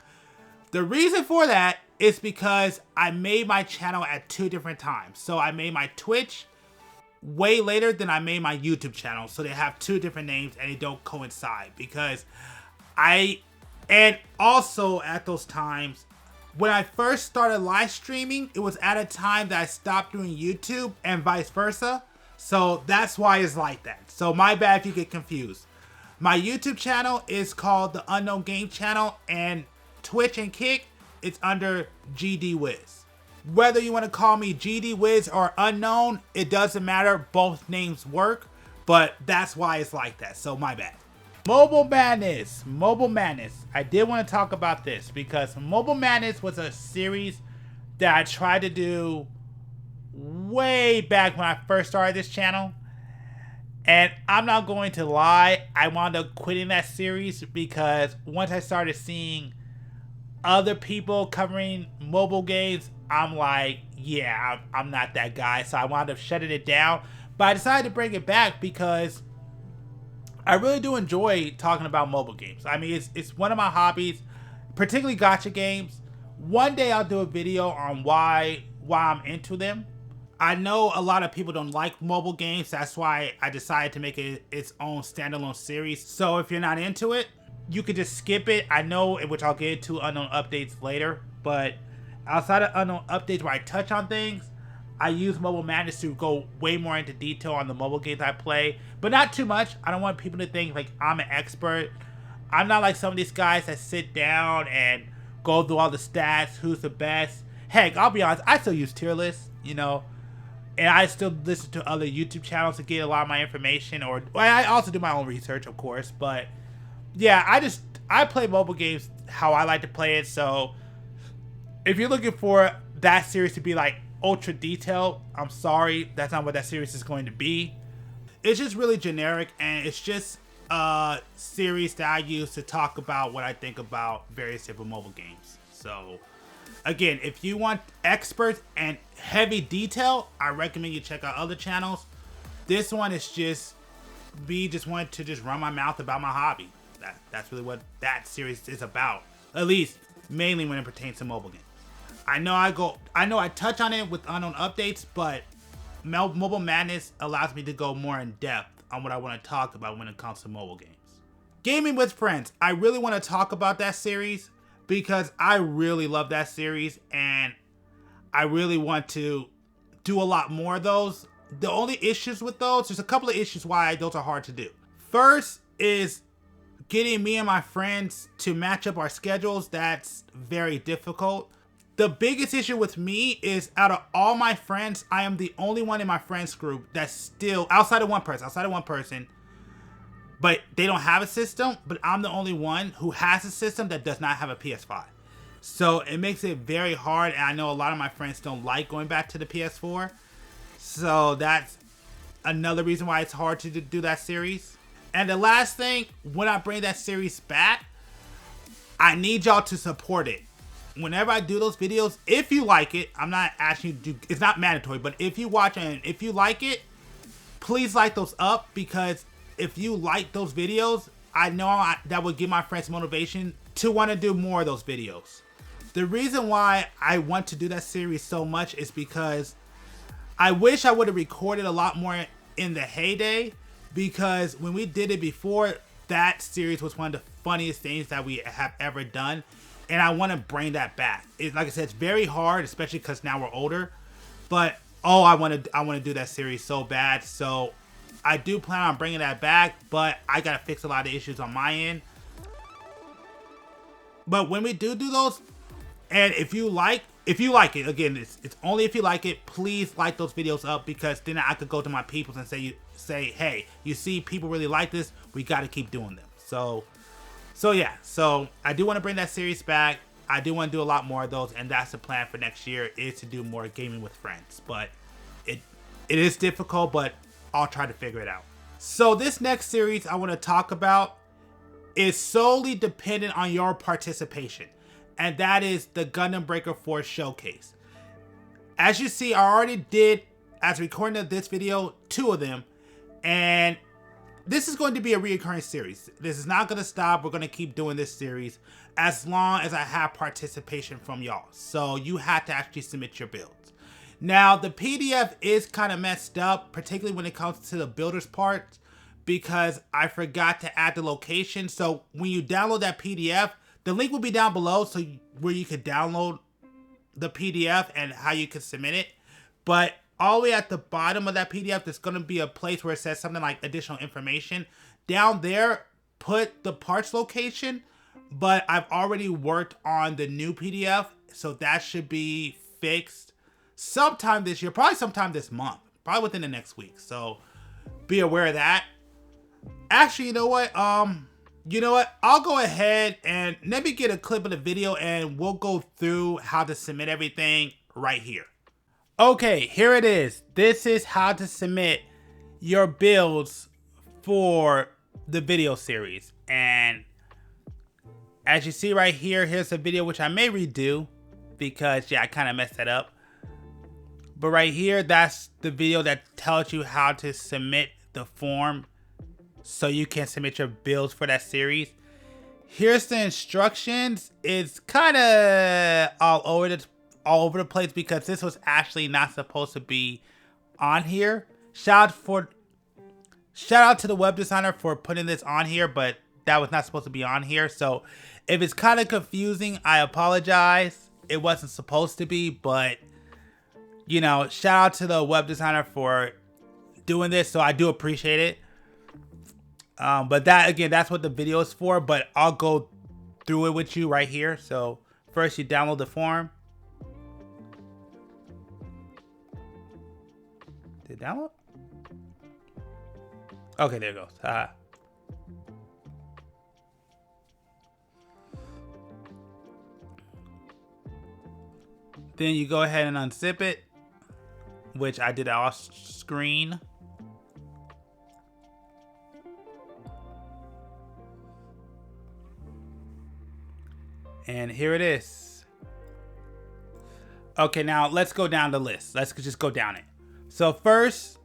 Speaker 1: The reason for that is because I made my channel at two different times. So I made my Twitch way later than I made my YouTube channel. So they have two different names and they don't coincide, because and also at those times, when I first started live streaming, it was at a time that I stopped doing YouTube and vice versa. So that's why it's like that. So my bad if you get confused. My YouTube channel is called the Unknown Game Channel, and Twitch and Kick, it's under GD Wiz. Whether you want to call me GD Wiz or Unknown, it doesn't matter. Both names work, but that's why it's like that. So my bad. Mobile Madness. Mobile Madness. I did want to talk about this because Mobile Madness was a series that I tried to do way back when I first started this channel. And I'm not going to lie, I wound up quitting that series because once I started seeing other people covering mobile games, I'm like, yeah, I'm not that guy. So I wound up shutting it down. But I decided to bring it back because I really do enjoy talking about mobile games. I mean, it's one of my hobbies, particularly gacha games. One day I'll do a video on why I'm into them. I know a lot of people don't like mobile games. That's why I decided to make it its own standalone series. So if you're not into it, you could just skip it. I know, which I'll get to Unknown Updates later, but outside of Unknown Updates where I touch on things, I use Mobile Madness to go way more into detail on the mobile games I play, but not too much. I don't want people to think like I'm an expert. I'm not like some of these guys that sit down and go through all the stats, who's the best. Heck, I'll be honest, I still use tier lists, you know, and I still listen to other YouTube channels to get a lot of my information, or I also do my own research, of course, but yeah, I play mobile games how I like to play it. So if you're looking for that series to be like ultra detailed, I'm sorry, that's not what that series is going to be. It's just really generic, and it's just a series that I use to talk about what I think about various different mobile games. So again, if you want experts and heavy detail, I recommend you check out other channels. This one is just me just wanting to just run my mouth about my hobby. That's really what that series is about. At least mainly when it pertains to mobile games. I know I touch on it with unknown updates, but Mobile Madness allows me to go more in depth on what I want to talk about when it comes to mobile games. Gaming with Friends. I really want to talk about that series because I really love that series and I really want to do a lot more of those. The only issues with those, there's a couple of issues why those are hard to do. First is getting me and my friends to match up our schedules. That's very difficult. The biggest issue with me is out of all my friends, I am the only one in my friends group that's still outside of one person, but they don't have a system, but I'm the only one who has a system that does not have a PS5. So it makes it very hard, and I know a lot of my friends don't like going back to the PS4. So that's another reason why it's hard to do that series. And the last thing, when I bring that series back, I need y'all to support it. Whenever I do those videos, if you like it, I'm not asking you to do, it's not mandatory, but if you watch it and if you like it, please like those up, because if you like those videos, I know that would give my friends motivation to want to do more of those videos. The reason why I want to do that series so much is because I wish I would have recorded a lot more in the heyday, because when we did it before, that series was one of the funniest things that we have ever done. And I want to bring that back. Like I said, it's very hard, especially because now we're older. But I want to do that series so bad. So I do plan on bringing that back, but I gotta fix a lot of issues on my end. But when we do those, and if you like it, again, it's only if you like it. Please like those videos up, because then I could go to my peoples and say, hey, you see, people really like this. We got to keep doing them. So yeah, so I do want to bring that series back. I do want to do a lot more of those, and that's the plan for next year, is to do more gaming with friends. But it is difficult, but I'll try to figure it out. So this next series I want to talk about is solely dependent on your participation, and that is the Gundam GB4 Showcase. As you see, I already did, as recording of this video, 2 of them, and this is going to be a reoccurring series. This is not going to stop. We're going to keep doing this series as long as I have participation from y'all. So you have to actually submit your builds. Now, the PDF is kind of messed up, particularly when it comes to the builders part, because I forgot to add the location. So when you download that PDF, the link will be down below, so where you could download the PDF and how you can submit it. But all the way at the bottom of that PDF, there's going to be a place where it says something like additional information. Down there, put the parts location, but I've already worked on the new PDF, so that should be fixed sometime this year, probably sometime this month, probably within the next week. So be aware of that. Actually, you know what? I'll go ahead and let me get a clip of the video and we'll go through how to submit everything right here. Okay, here it is. This is how to submit your builds for the video series. And as you see right here, here's a video which I may redo because, yeah, I kind of messed that up. But right here, that's the video that tells you how to submit the form so you can submit your builds for that series. Here's the instructions. It's kind of all over the place because this was actually not supposed to be on here. Shout out to the web designer for putting this on here, but that was not supposed to be on here. So if it's kind of confusing, I apologize. It wasn't supposed to be, but shout out to the web designer for doing this. So I do appreciate it. But that's what the video is for, but I'll go through it with you right here. So first you download the form. Did it download? Okay, there it goes. Then you go ahead and unzip it, which I did off screen. And here it is. Okay, now let's go down the list. Let's just go down it. So first,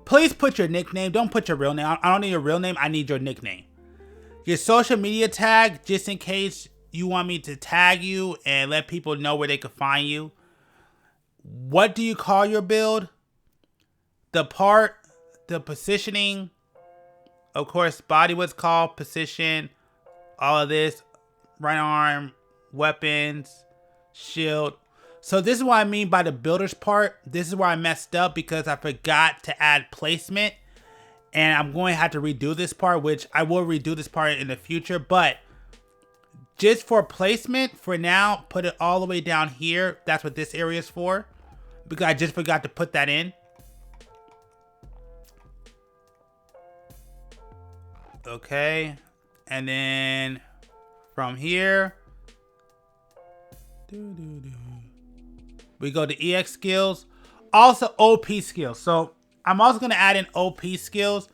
Speaker 1: Please put your nickname. Don't put your real name. I don't need your real name. I need your nickname. Your social media tag, just in case you want me to tag you and let people know where they can find you. What do you call your build? The part, the positioning, of course, body, what's called, position, all of this, right arm, weapons, shield. So this is what I mean by the builders part. This is where I messed up because I forgot to add placement. And I'm going to have to redo this part, which I will redo this part in the future. But just for placement, for now, put it all the way down here. That's what this area is for. Because I just forgot to put that in. Okay. And then from here, we go to EX skills. Also OP skills. So I'm also going to add in OP skills.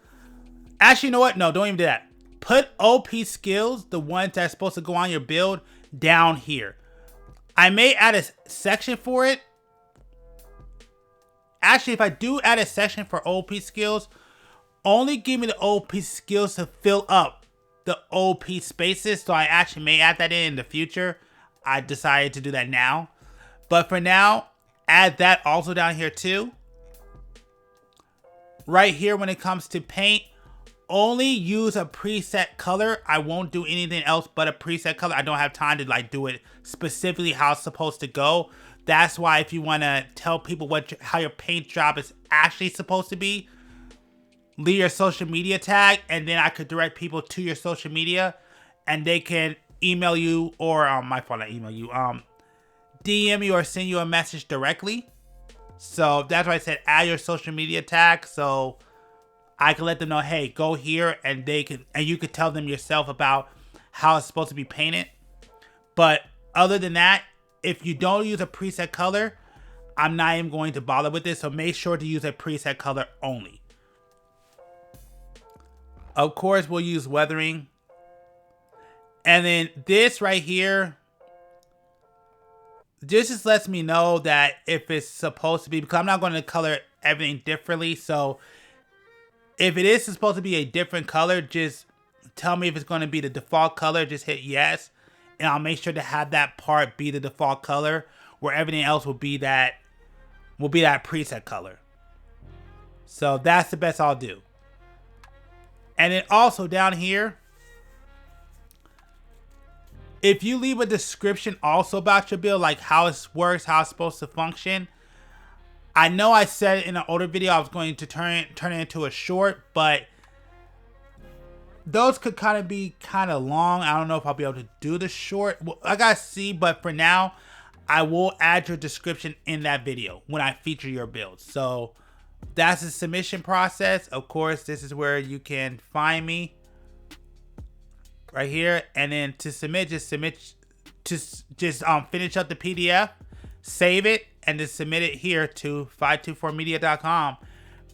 Speaker 1: Actually, you know what? No, don't even do that. Put OP skills, the ones that's supposed to go on your build, down here. I may add a section for it. Actually, if I do add a section for OP skills, only give me the OP skills to fill up the OP spaces. So I actually may add that in the future. I decided to do that now. But for now, add that also down here too. Right here, when it comes to paint, only use a preset color. I won't do anything else but a preset color. I don't have time to like do it specifically how it's supposed to go. That's why if you want to tell people how your paint job is actually supposed to be, leave your social media tag, and then I could direct people to your social media, and they can email you or my fault, not email you, DM you or send you a message directly. So that's why I said add your social media tag, so I can let them know, hey, go here, and you could tell them yourself about how it's supposed to be painted. But other than that, if you don't use a preset color, I'm not even going to bother with this. So make sure to use a preset color only. Of course, we'll use weathering. And then this right here, this just lets me know that if it's supposed to be, because I'm not going to color everything differently. So if it is supposed to be a different color, just tell me if it's going to be the default color. Just hit yes. And I'll make sure to have that part be the default color, where everything else will be that preset color. So that's the best I'll do. And then also down here, if you leave a description also about your build, like how it works, how it's supposed to function. I know I said in an older video I was going to turn it into a short, but those could kind of be kind of long. I don't know if I'll be able to do the short. Well, I gotta see, but for now, I will add your description in that video when I feature your build. So that's the submission process. Of course, this is where you can find me right here. And then to submit, just finish up the PDF, save it, and just submit it here to 524media.com.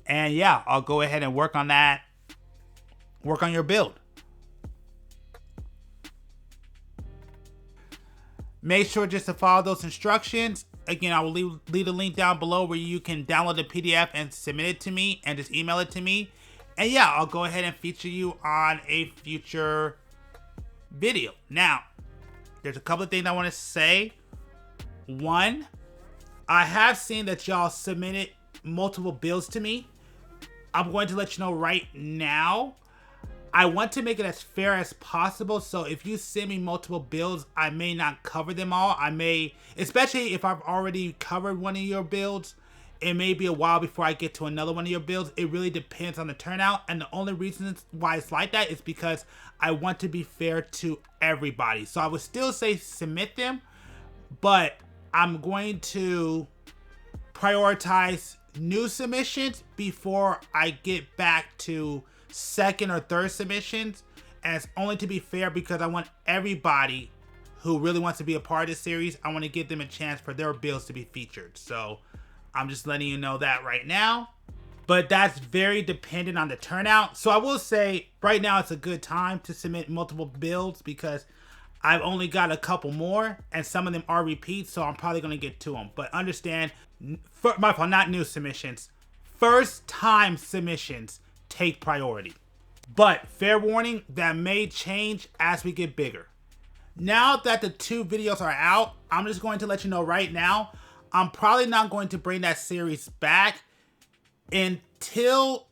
Speaker 1: And yeah, I'll go ahead and work on that. Work on your build. Make sure just to follow those instructions. Again, I will leave the link down below where you can download the PDF and submit it to me and just email it to me. And yeah, I'll go ahead and feature you on a future video. Now, there's a couple of things I want to say. One, I have seen that y'all submitted multiple builds to me. I'm going to let you know right now, I want to make it as fair as possible. So if you send me multiple builds, I may not cover them all. I may, especially if I've already covered one of your builds, it may be a while before I get to another one of your builds. It really depends on the turnout. And the only reason why it's like that is because I want to be fair to everybody. So I would still say submit them, but I'm going to prioritize new submissions before I get back to second or third submissions. And it's only to be fair because I want everybody who really wants to be a part of this series, I want to give them a chance for their builds to be featured. So I'm just letting you know that right now. But that's very dependent on the turnout. So I will say right now it's a good time to submit multiple builds because I've only got a couple more and some of them are repeats. So I'm probably going to get to them. But understand, my fault, not new submissions, first time submissions take priority. But fair warning, that may change as we get bigger. Now that the 2 videos are out, I'm just going to let you know right now, I'm probably not going to bring that series back until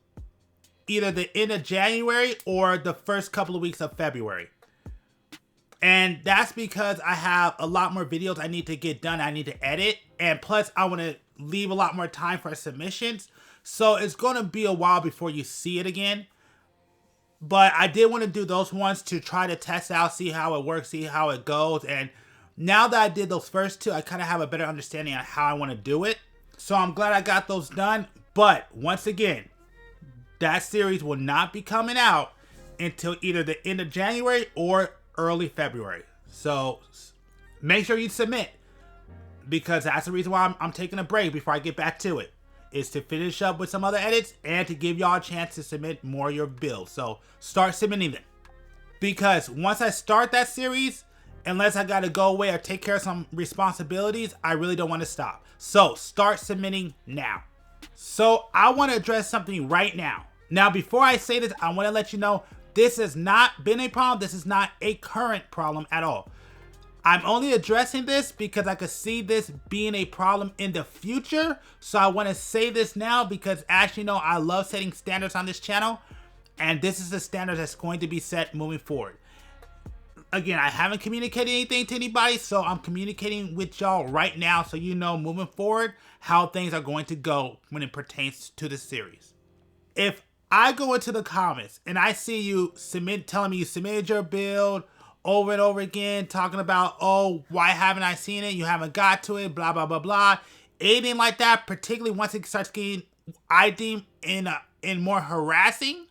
Speaker 1: either the end of January or the first couple of weeks of February. And that's because I have a lot more videos I need to get done, I need to edit, and plus I want to leave a lot more time for submissions. So it's going to be a while before you see it again. But I did want to do those ones to try to test out, see how it works, see how it goes. And now that I did those first 2, I kind of have a better understanding on how I want to do it. So I'm glad I got those done. But once again, that series will not be coming out until either the end of January or early February. So make sure you submit, because that's the reason why I'm taking a break before I get back to it. Is to finish up with some other edits and to give y'all a chance to submit more of your builds. So start submitting them. Because once I start that series, unless I gotta go away or take care of some responsibilities, I really don't want to stop. So start submitting now. So I want to address something right now. Now, before I say this, I want to let you know this has not been a problem. This is not a current problem at all. I'm only addressing this because I could see this being a problem in the future. So I want to say this now because, as you know, I love setting standards on this channel. And this is the standard that's going to be set moving forward. Again, I haven't communicated anything to anybody, so I'm communicating with y'all right now so you know moving forward how things are going to go when it pertains to the series. If I go into the comments and I see you telling me you submitted your build over and over again, talking about, oh, why haven't I seen it? You haven't got to it, blah, blah, blah, blah. Anything like that, particularly once it starts getting, I deem, in more harassing,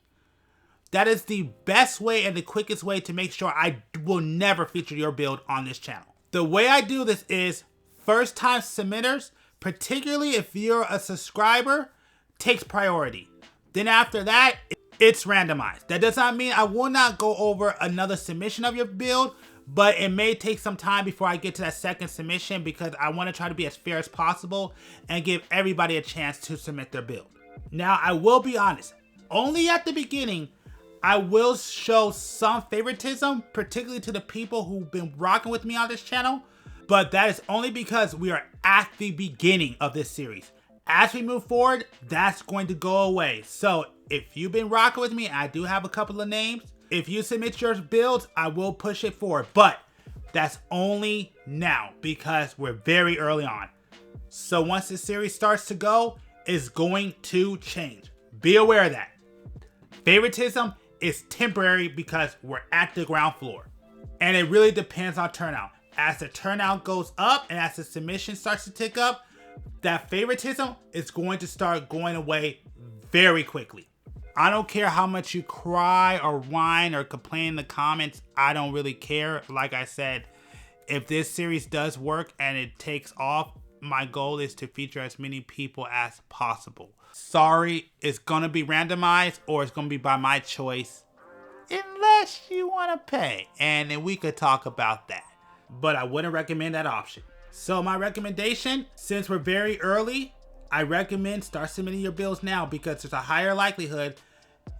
Speaker 1: that is the best way and the quickest way to make sure I will never feature your build on this channel. The way I do this is first time submitters, particularly if you're a subscriber, takes priority. Then after that, it's randomized. That does not mean I will not go over another submission of your build, but it may take some time before I get to that second submission because I want to try to be as fair as possible and give everybody a chance to submit their build. Now, I will be honest, only at the beginning, I will show some favoritism, particularly to the people who've been rocking with me on this channel, but that is only because we are at the beginning of this series. As we move forward, that's going to go away. So if you've been rocking with me, I do have a couple of names. If you submit your builds, I will push it forward, but that's only now because we're very early on. So once the series starts to go, it's going to change. Be aware of that. Favoritism is temporary because we're at the ground floor. And it really depends on turnout. As the turnout goes up and as the submission starts to tick up, that favoritism is going to start going away very quickly. I don't care how much you cry or whine or complain in the comments. I don't really care. Like I said, if this series does work and it takes off, my goal is to feature as many people as possible. Sorry, it's gonna be randomized or it's gonna be by my choice, unless you wanna pay, and then we could talk about that. But I wouldn't recommend that option. So my recommendation, since we're very early, I recommend start submitting your builds now because there's a higher likelihood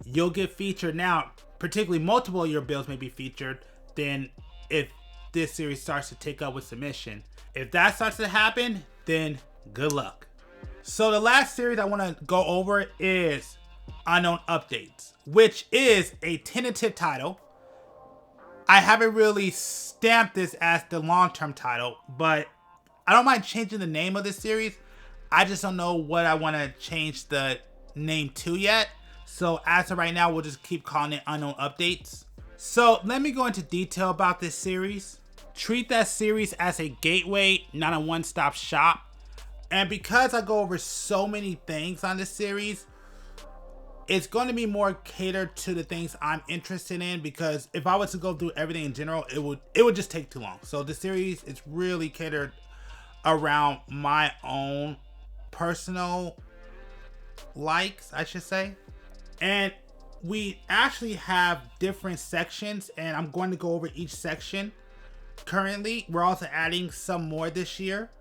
Speaker 1: you'll get featured now, particularly multiple of your builds may be featured, than if this series starts to tick up with submission. If that starts to happen, then good luck. So the last series I want to go over is Unknown Updates, which is a tentative title. I haven't really stamped this as the long-term title, but I don't mind changing the name of this series. I just don't know what I want to change the name to yet. So as of right now, we'll just keep calling it Unknown Updates. So let me go into detail about this series. Treat that series as a gateway, not a one-stop shop. And because I go over so many things on this series, it's going to be more catered to the things I'm interested in, because if I was to go through everything in general, it would just take too long. So the series is really catered around my own personal likes, I should say. And we actually have different sections, and I'm going to go over each section. Currently, we're also adding some more this year.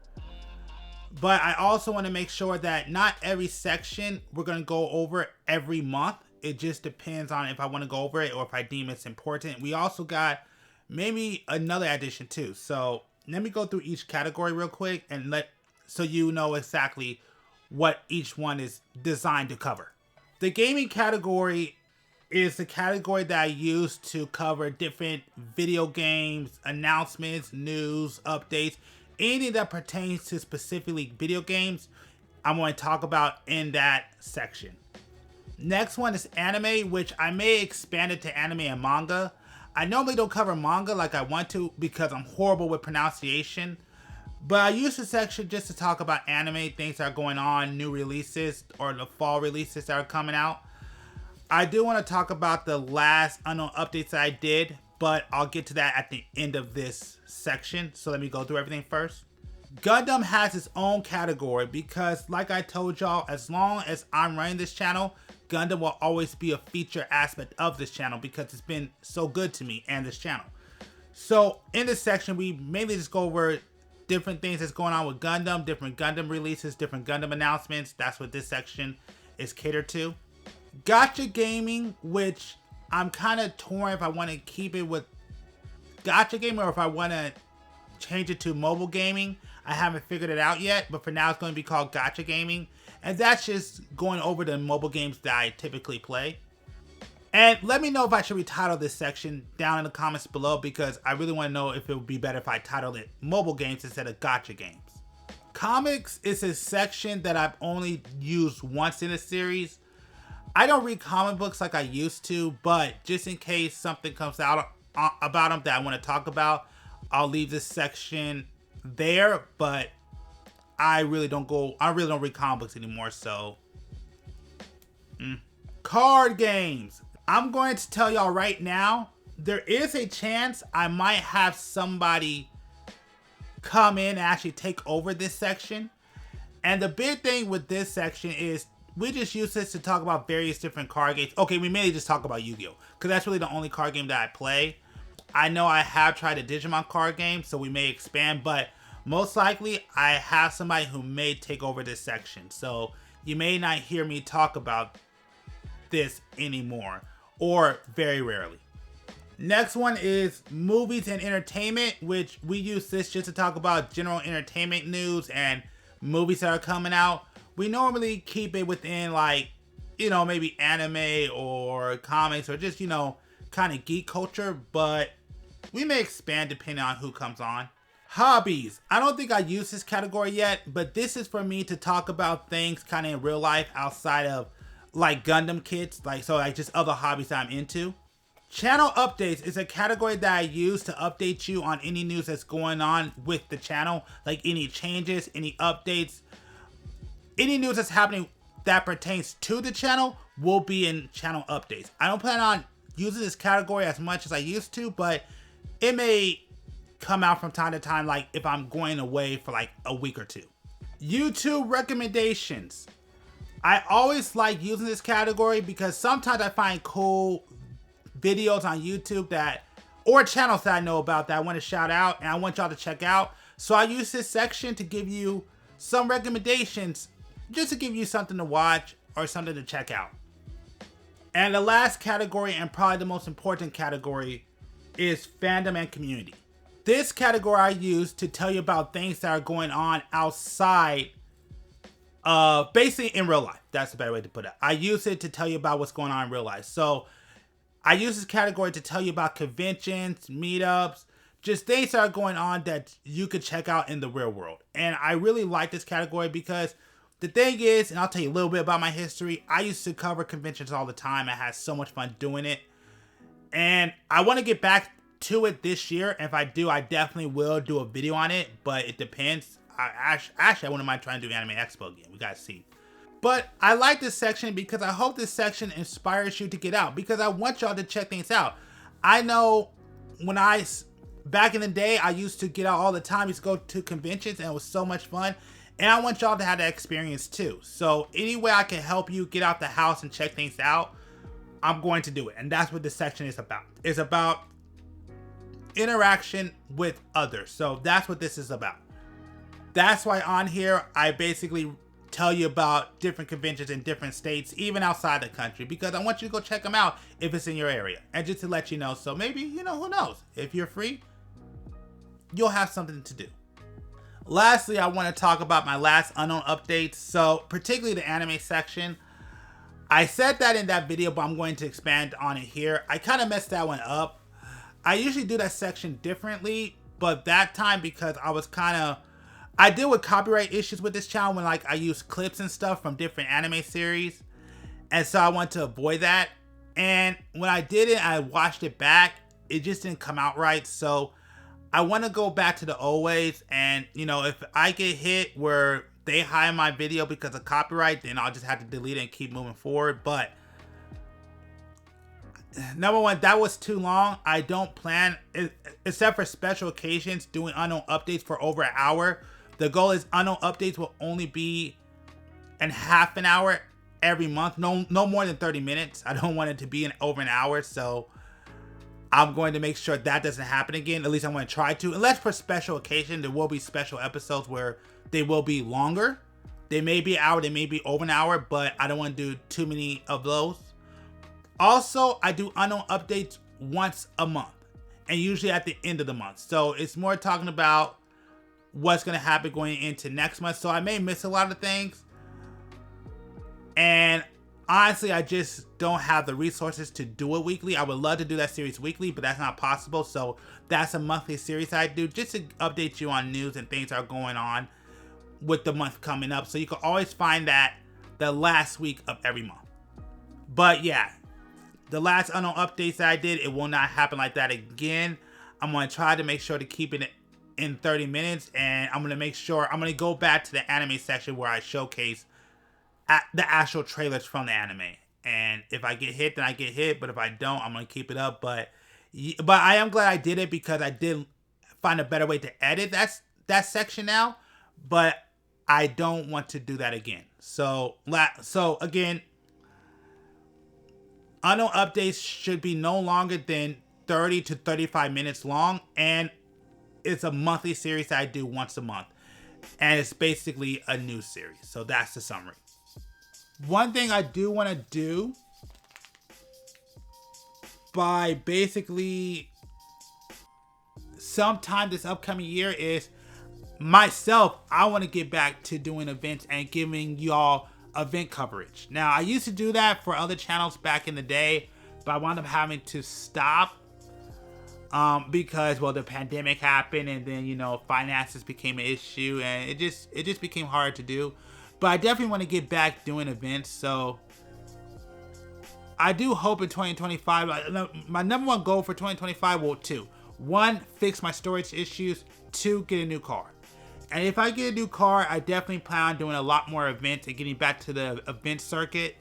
Speaker 1: But I also want to make sure that not every section we're going to go over every month. It just depends on if I want to go over it or if I deem it's important. We also got maybe another addition too. So let me go through each category real quick and so you know exactly what each one is designed to cover. The gaming category is the category that I use to cover different video games, announcements, news, updates, anything that pertains to specifically video games, I'm going to talk about in that section. Next one is anime, which I may expand it to anime and manga. I normally don't cover manga like I want to because I'm horrible with pronunciation. But I use this section just to talk about anime, things that are going on, new releases, or the fall releases that are coming out. I do want to talk about the last unknown updates that I did, but I'll get to that at the end of this section. So let me go through everything first. Gundam has its own category because, like I told y'all, as long as I'm running this channel, Gundam will always be a feature aspect of this channel because it's been so good to me and this channel. So in this section, we mainly just go over different things that's going on with Gundam, different Gundam releases, different Gundam announcements. That's what this section is catered to. Gacha gaming, which I'm kind of torn if I want to keep it with gacha gaming or if I want to change it to mobile gaming. I haven't figured it out yet, but for now it's going to be called gacha gaming. And that's just going over the mobile games that I typically play. And let me know if I should retitle this section down in the comments below because I really want to know if it would be better if I titled it mobile games instead of gacha games. Comics is a section that I've only used once in a series. I don't read comic books like I used to, but just in case something comes out about them that I want to talk about, I'll leave this section there, but I really don't read comic books anymore, so. Card games. I'm going to tell y'all right now, there is a chance I might have somebody come in and actually take over this section. And the big thing with this section is we just use this to talk about various different card games. Okay, we mainly just talk about Yu-Gi-Oh! Because that's really the only card game that I play. I know I have tried a Digimon card game, so we may expand, but most likely I have somebody who may take over this section. So you may not hear me talk about this anymore, or very rarely. Next one is movies and entertainment, which we use this just to talk about general entertainment news and movies that are coming out. We normally keep it within maybe anime or comics or just, kind of geek culture, but we may expand depending on who comes on. Hobbies. I don't think I use this category yet, but this is for me to talk about things kind of in real life outside of like Gundam kits, just other hobbies that I'm into. Channel updates is a category that I use to update you on any news that's going on with the channel, like any changes, any updates. Any news that's happening that pertains to the channel will be in channel updates. I don't plan on using this category as much as I used to, but it may come out from time to time, like if I'm going away for like a week or two. YouTube recommendations. I always like using this category because sometimes I find cool videos on YouTube or channels that I know about that I want to shout out and I want y'all to check out. So I use this section to give you some recommendations just to give you something to watch or something to check out. And the last category, and probably the most important category, is fandom and community. This category I use to tell you about things that are going on outside basically in real life. That's the better way to put it. I use it to tell you about what's going on in real life. So I use this category to tell you about conventions, meetups, just things that are going on that you could check out in the real world. And I really like this category because the thing is, and I'll tell you a little bit about my history, I used to cover conventions all the time. I had so much fun doing it. And I want to get back to it this year. If I do, I definitely will do a video on it, but it depends. Actually, I wouldn't mind trying to do Anime Expo again. We got to see. But I like this section because I hope this section inspires you to get out because I want y'all to check things out. I know back in the day, I used to get out all the time. I used to go to conventions and it was so much fun. And I want y'all to have that experience too. So any way I can help you get out the house and check things out, I'm going to do it. And that's what this section is about. It's about interaction with others. So that's what this is about. That's why on here, I basically tell you about different conventions in different states, even outside the country, because I want you to go check them out if it's in your area. And just to let you know, so maybe, you know, who knows? If you're free, you'll have something to do. Lastly, I want to talk about my last unknown updates. So particularly the anime section. I said that in that video, but I'm going to expand on it here. I kind of messed that one up. I usually do that section differently, but that time, because I deal with copyright issues with this channel when like I use clips and stuff from different anime series. And so I want to avoid that. And when I did it, I watched it back. It just didn't come out right. So I want to go back to the old ways. And, you know, if I get hit where they hide my video because of copyright, then I'll just have to delete it and keep moving forward. But number one, that was too long. I don't plan, except for special occasions, doing unknown updates for over an hour. The goal is unknown updates will only be in half an hour every month. No more than 30 minutes. I don't want it to be over an hour. So I'm going to make sure that doesn't happen again. At least I'm going to try to. Unless for special occasion, there will be special episodes where they will be longer. They may be an hour, they may be over an hour, but I don't want to do too many of those. Also, I do unknown updates once a month, and usually at the end of the month. So it's more talking about what's going to happen going into next month. So I may miss a lot of things. And honestly, I just don't have the resources to do it weekly. I would love to do that series weekly, but that's not possible. So that's a monthly series I do just to update you on news and things that are going on with the month coming up. So you can always find that the last week of every month. But yeah, the last unknown updates that I did, it will not happen like that again. I'm going to try to make sure to keep it in 30 minutes. And I'm going to make sure, I'm going to go back to the anime section where I showcase the actual trailers from the anime. And if I get hit, then I get hit. But if I don't, I'm going to keep it up. But I am glad I did it because I did find a better way to edit that section now. But I don't want to do that again. So again, unknown updates should be no longer than 30 to 35 minutes long. And it's a monthly series that I do once a month. And it's basically a new series. So that's the summary. One thing I do want to do by basically sometime this upcoming year is myself, I want to get back to doing events and giving y'all event coverage. Now, I used to do that for other channels back in the day, but I wound up having to stop because, well, the pandemic happened and then, you know, finances became an issue and it just became hard to do. But I definitely want to get back doing events. So I do hope in 2025, my number one goal for 2025 will two. One, fix my storage issues. Two, get a new car. And if I get a new car, I definitely plan on doing a lot more events and getting back to the event circuit.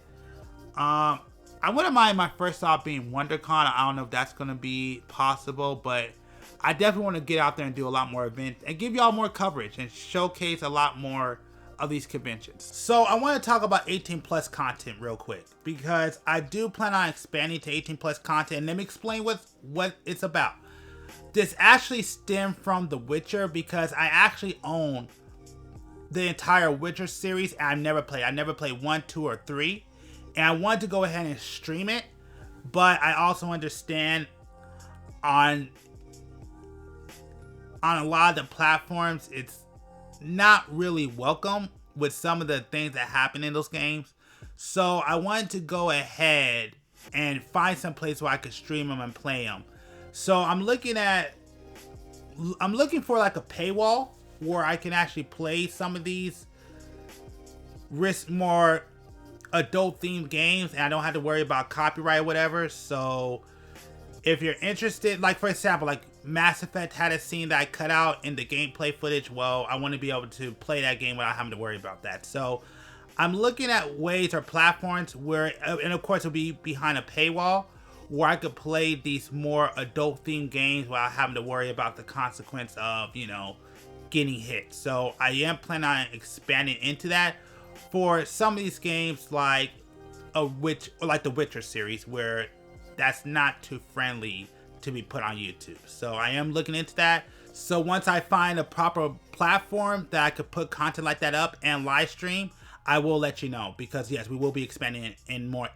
Speaker 1: I wouldn't mind my first stop being WonderCon. I don't know if that's going to be possible, but I definitely want to get out there and do a lot more events and give y'all more coverage and showcase a lot more of these conventions. So I want to talk about 18 plus content real quick because I do plan on expanding to 18 plus content, and let me explain what it's about. This actually stemmed from The Witcher because I actually own the entire Witcher series and I've never played. I never played 1, 2, or 3. And I wanted to go ahead and stream it, but I also understand on a lot of the platforms, it's not really welcome with some of the things that happen in those games. So I wanted to go ahead and find some place where I could stream them and play them. So I'm looking for like a paywall where I can actually play some of these more adult themed games and I don't have to worry about copyright or whatever. So if you're interested, like for example, like Mass Effect had a scene that I cut out in the gameplay footage. Well, I want to be able to play that game without having to worry about that. So I'm looking at ways or platforms where, and of course it'll be behind a paywall, where I could play these more adult themed games without having to worry about the consequence of, you know, getting hit. So I am planning on expanding into that for some of these games like the Witcher series, where that's not too friendly to be put on YouTube. So I am looking into that. So once I find a proper platform that I could put content like that up and live stream, I will let you know, because yes, we will be expanding in more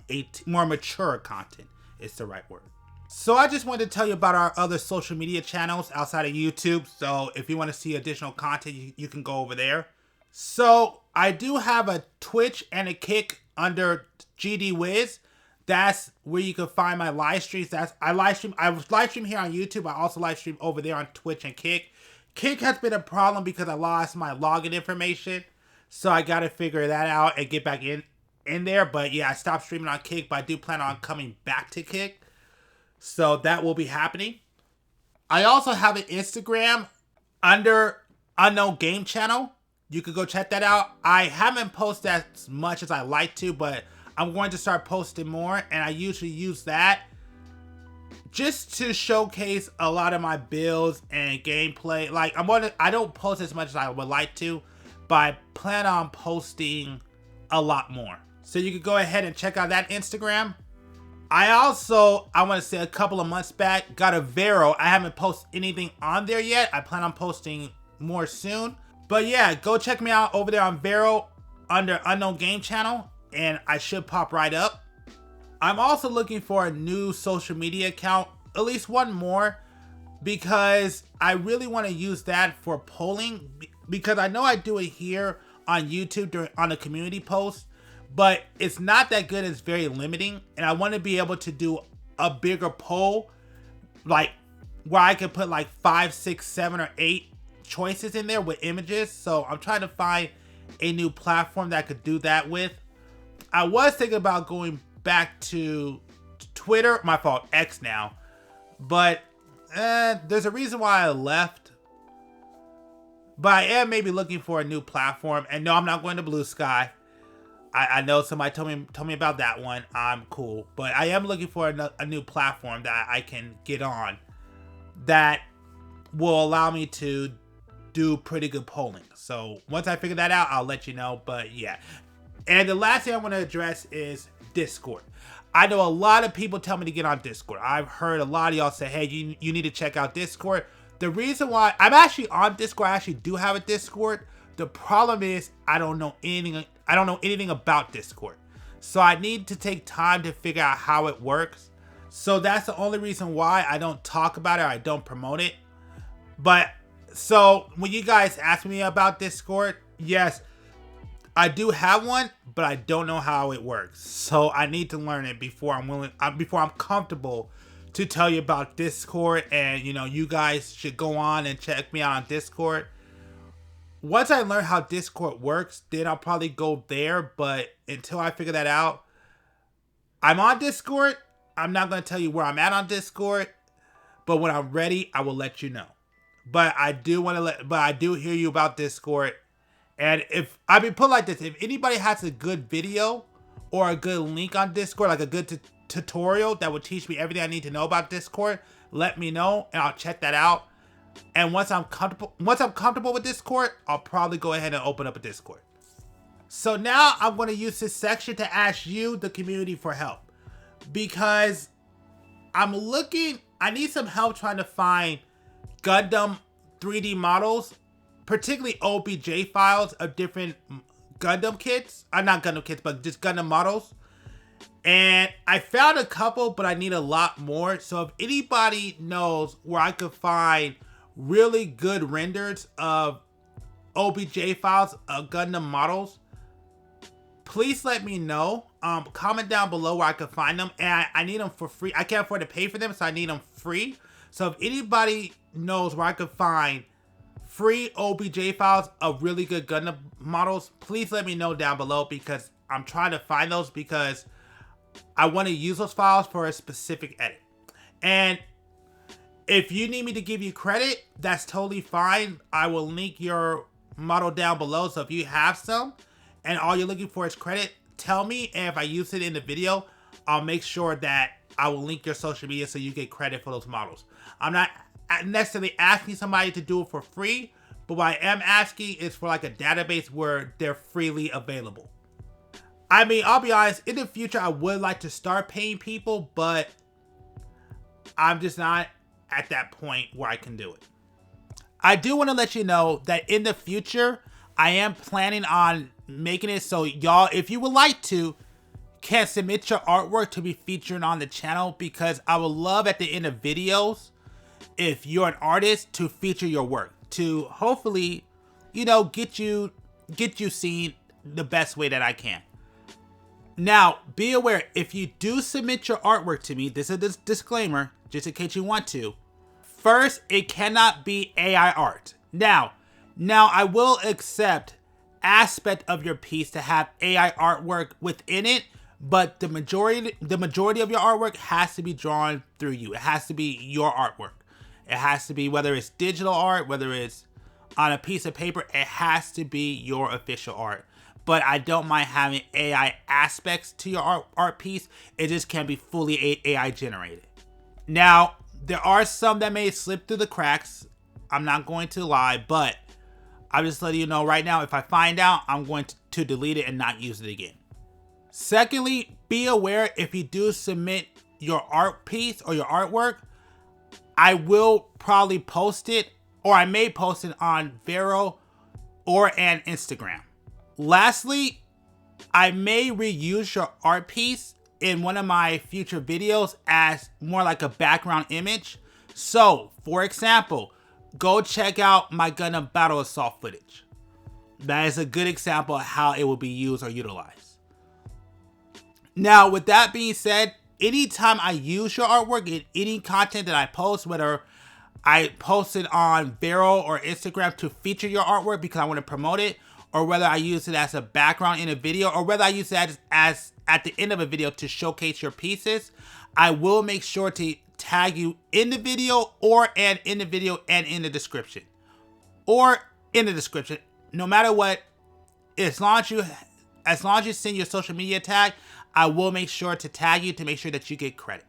Speaker 1: mature content. It's the right word. So I just wanted to tell you about our other social media channels outside of YouTube. So if you want to see additional content, you can go over there. So I do have a Twitch and a Kick under GD Wiz. That's where you can find my live streams. I live stream here on YouTube. I also live stream over there on Twitch and Kick. Kick has been a problem because I lost my login information. So I got to figure that out and get back in there. But yeah, I stopped streaming on Kick, but I do plan on coming back to Kick. So that will be happening. I also have an Instagram under unknowngamechannel. You could go check that out. I haven't posted as much as I like to, but I'm going to start posting more. And I usually use that just to showcase a lot of my builds and gameplay. Like I don't post as much as I would like to, but I plan on posting a lot more. So you could go ahead and check out that Instagram. I want to say a couple of months back, got a Vero. I haven't posted anything on there yet. I plan on posting more soon. But yeah, go check me out over there on Vero under Unknown Game Channel, and I should pop right up. I'm also looking for a new social media account, at least one more, because I really want to use that for polling, because I know I do it here on YouTube on a community post, but it's not that good. It's very limiting, and I want to be able to do a bigger poll, like where I can put like 5, 6, 7, or 8 choices in there with images. So I'm trying to find a new platform that I could do that with. I was thinking about going back to Twitter, my fault, X now, but there's a reason why I left. But I am maybe looking for a new platform, and no, I'm not going to Blue Sky. I know somebody told me about that one. I'm cool, but I am looking for a new platform that I can get on that will allow me to do pretty good polling. So once I figure that out, I'll let you know. But yeah, and the last thing I want to address is Discord. I know a lot of people tell me to get on Discord. I've heard a lot of y'all say, hey, you need to check out Discord. The reason why I'm actually on Discord, I actually do have a Discord. The problem is I don't know anything about Discord. So I need to take time to figure out how it works. So that's the only reason why I don't talk about it, or I don't promote it. But so when you guys ask me about Discord, yes, I do have one, but I don't know how it works. So I need to learn it before I'm comfortable to tell you about Discord. And you guys should go on and check me out on Discord. Once I learn how Discord works, then I'll probably go there. But until I figure that out, I'm on Discord. I'm not going to tell you where I'm at on Discord, but when I'm ready, I will let you know. But I do hear you about Discord. And put like this, if anybody has a good video or a good link on Discord, like a good tutorial that would teach me everything I need to know about Discord, let me know and I'll check that out. And once I'm comfortable with Discord, I'll probably go ahead and open up a Discord. So now I'm going to use this section to ask you, the community, for help, because I need some help trying to find Gundam 3D models, particularly OBJ files of different Gundam kits. Not Gundam kits, but just Gundam models. And I found a couple, but I need a lot more. So if anybody knows where I could find really good renders of OBJ files of Gundam models, please let me know. Comment down below where I could find them. And I need them for free. I can't afford to pay for them, so I need them free. So if anybody knows where I could find free OBJ files of really good Gundam models, please let me know down below, because I'm trying to find those, because I want to use those files for a specific edit. And if you need me to give you credit, that's totally fine. I will link your model down below. So if you have some and all you're looking for is credit, tell me. And if I use it in the video, I'll make sure that I will link your social media so you get credit for those models. I'm not necessarily asking somebody to do it for free, but what I am asking is for like a database where they're freely available. I mean, I'll be honest, in the future, I would like to start paying people, but I'm just not at that point where I can do it. I do want to let you know that in the future, I am planning on making it so y'all, if you would like to, can submit your artwork to be featured on the channel, because I would love at the end of videos, if you're an artist, to feature your work to hopefully, you know, get you seen the best way that I can. Now, be aware, if you do submit your artwork to me, this is a disclaimer, just in case you want to. First, it cannot be AI art. Now I will accept aspect of your piece to have AI artwork within it, but the majority of your artwork has to be drawn through you. It has to be your artwork. It has to be, whether it's digital art, whether it's on a piece of paper, it has to be your official art. But I don't mind having AI aspects to your art piece. It just can't be fully AI generated. Now, there are some that may slip through the cracks. I'm not going to lie, but I'm just letting you know right now, if I find out, I'm going to delete it and not use it again. Secondly, be aware, if you do submit your art piece or your artwork, I will probably post it, or I may post it on Vero or an Instagram. Lastly, I may reuse your art piece in one of my future videos as more like a background image. So, for example, go check out my Gundam Battle Assault footage. That is a good example of how it will be used or utilized. Now, with that being said, anytime I use your artwork in any content that I post, whether I post it on Vero or Instagram to feature your artwork because I want to promote it, or whether I use it as a background in a video, or whether I use it as at the end of a video to showcase your pieces, I will make sure to tag you in the video or and in the video and in the description. Or in the description. No matter what, as long as you send your social media tag, I will make sure to tag you to make sure that you get credit.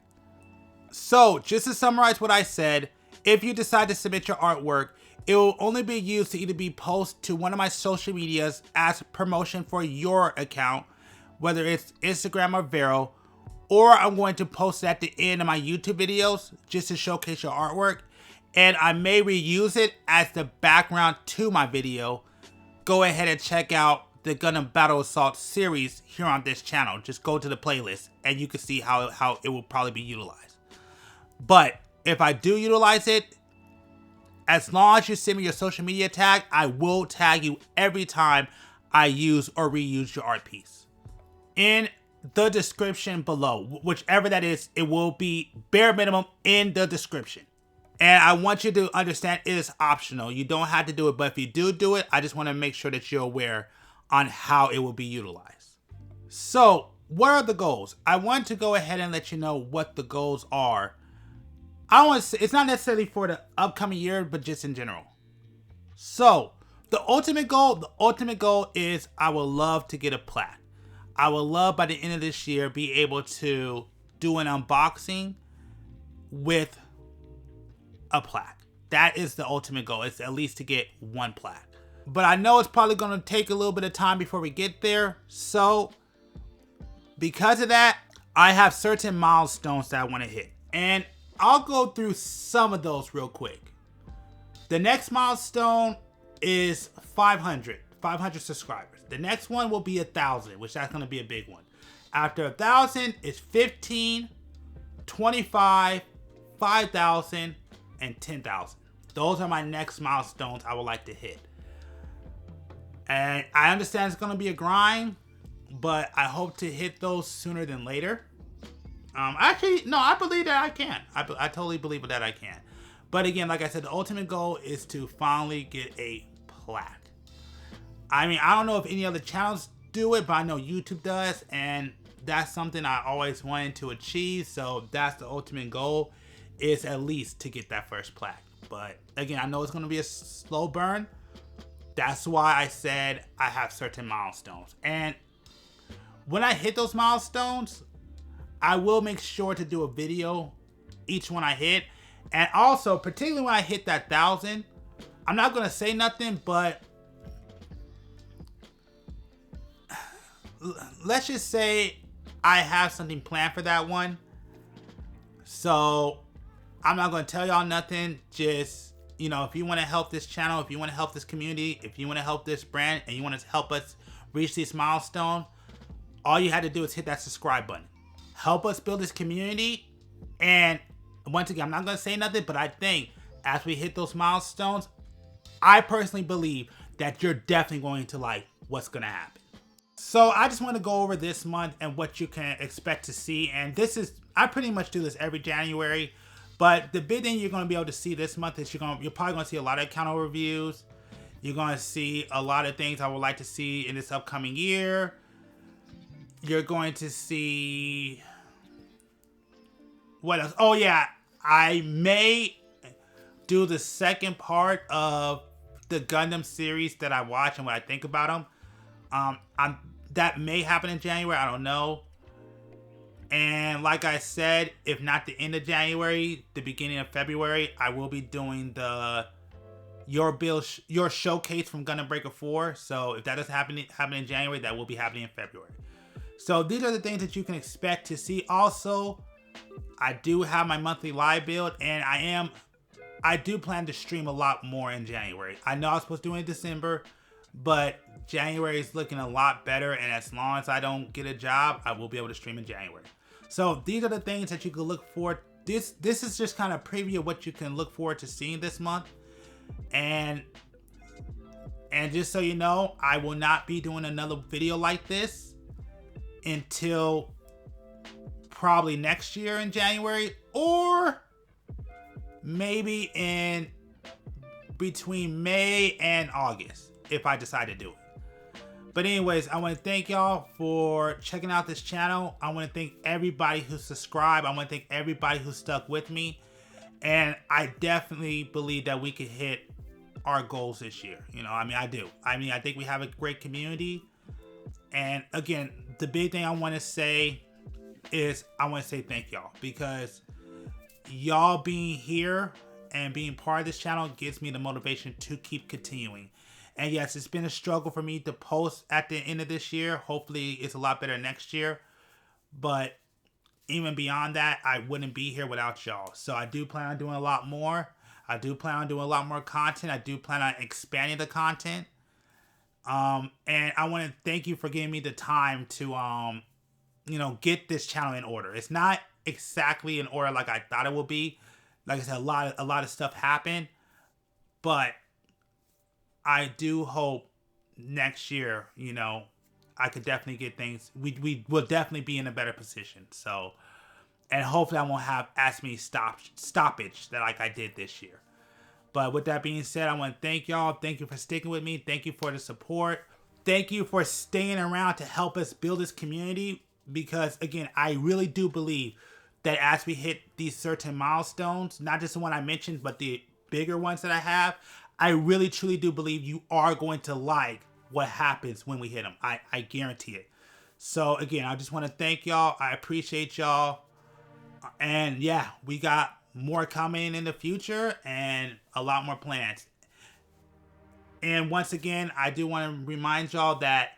Speaker 1: So, just to summarize what I said, if you decide to submit your artwork, it will only be used to either be posted to one of my social medias as promotion for your account, whether it's Instagram or Vero, or I'm going to post it at the end of my YouTube videos just to showcase your artwork, and I may reuse it as the background to my video. Go ahead and check out the Gundam Battle Assault series here on this channel. Just go to the playlist and you can see how it will probably be utilized. But if I do utilize it, as long as you send me your social media tag, I will tag you every time I use or reuse your art piece. In the description below, whichever that is, it will be bare minimum in the description. And I want you to understand it is optional. You don't have to do it, but if you do it, I just want to make sure that you're aware on how it will be utilized. So, what are the goals? I want to go ahead and let you know what the goals are. I don't want to say, it's not necessarily for the upcoming year, but just in general. So, the ultimate goal is I would love to get a plaque. I would love by the end of this year be able to do an unboxing with a plaque. That is the ultimate goal. It's at least to get one plaque. But I know it's probably going to take a little bit of time before we get there. So, because of that, I have certain milestones that I want to hit. And I'll go through some of those real quick. The next milestone is 500 subscribers. The next one will be 1,000, which that's going to be a big one. After 1,000 is 15, 25, 5,000, and 10,000. Those are my next milestones I would like to hit. And I understand it's going to be a grind, but I hope to hit those sooner than later. Actually, no, I believe that I can. I totally believe that I can. But again, like I said, the ultimate goal is to finally get a plaque. I mean, I don't know if any other channels do it, but I know YouTube does, and that's something I always wanted to achieve. So that's the ultimate goal, is at least to get that first plaque. But again, I know it's going to be a slow burn. That's why I said I have certain milestones. And when I hit those milestones, I will make sure to do a video each one I hit. And also, particularly when I hit that 1,000, I'm not going to say nothing, but let's just say I have something planned for that one. So I'm not going to tell y'all nothing. Just, you know, if you want to help this channel, if you want to help this community, if you want to help this brand, and you want to help us reach this milestone, all you had to do is hit that subscribe button. Help us build this community. And once again, I'm not going to say nothing, but I think as we hit those milestones, I personally believe that you're definitely going to like what's going to happen. So I just want to go over this month and what you can expect to see. And this is, I pretty much do this every January. But the big thing you're going to be able to see this month is you're probably going to see a lot of account overviews. You're going to see a lot of things I would like to see in this upcoming year. You're going to see... what else? Oh yeah, I may do the second part of the Gundam series that I watch and what I think about them. That may happen in January. I don't know. And like I said, if not the end of January, the beginning of February, I will be doing the your showcase from Gundam Breaker 4. So if that doesn't happen in January, that will be happening in February. So these are the things that you can expect to see. Also, I do have my monthly live build, and I do plan to stream a lot more in January. I know I was supposed to do it in December, but January is looking a lot better, and as long as I don't get a job, I will be able to stream in January. So these are the things that you can look for. This is just kind of a preview of what you can look forward to seeing this month. And just so you know, I will not be doing another video like this until probably next year in January, or maybe in between May and August if I decide to do it. But anyways, I want to thank y'all for checking out this channel. I want to thank everybody who subscribed. I want to thank everybody who stuck with me. And I definitely believe that we could hit our goals this year. You know, I mean, I do. I mean, I think we have a great community. And again, the big thing I want to say is I want to say thank y'all, because y'all being here and being part of this channel gives me the motivation to keep continuing. And yes, it's been a struggle for me to post at the end of this year. Hopefully it's a lot better next year. But even beyond that, I wouldn't be here without y'all. So I do plan on doing a lot more. I do plan on doing a lot more content. I do plan on expanding the content. And I want to thank you for giving me the time to, you know, get this channel in order. It's not exactly in order like I thought it would be. Like I said, a lot of stuff happened. But I do hope next year, you know, I could definitely get things. We will definitely be in a better position. So, and hopefully I won't have as many stoppage that like I did this year. But with that being said, I want to thank y'all. Thank you for sticking with me. Thank you for the support. Thank you for staying around to help us build this community. Because again, I really do believe that as we hit these certain milestones, not just the one I mentioned, but the bigger ones that I have, I really truly do believe you are going to like what happens when we hit them. I guarantee it. So again, I just want to thank y'all. I appreciate y'all. And yeah, we got more coming in the future and a lot more plans. And once again, I do want to remind y'all that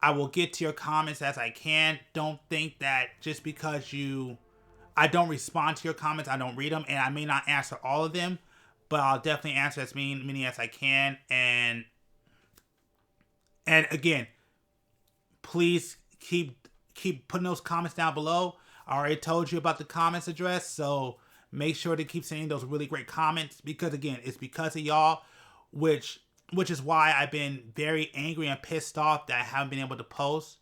Speaker 1: I will get to your comments as I can. Don't think that just because I don't respond to your comments, I don't read them, and I may not answer all of them, but I'll definitely answer as many as I can. And again, please keep putting those comments down below. I already told you about the comments address, so make sure to keep sending those really great comments, because again, it's because of y'all, which is why I've been very angry and pissed off that I haven't been able to post.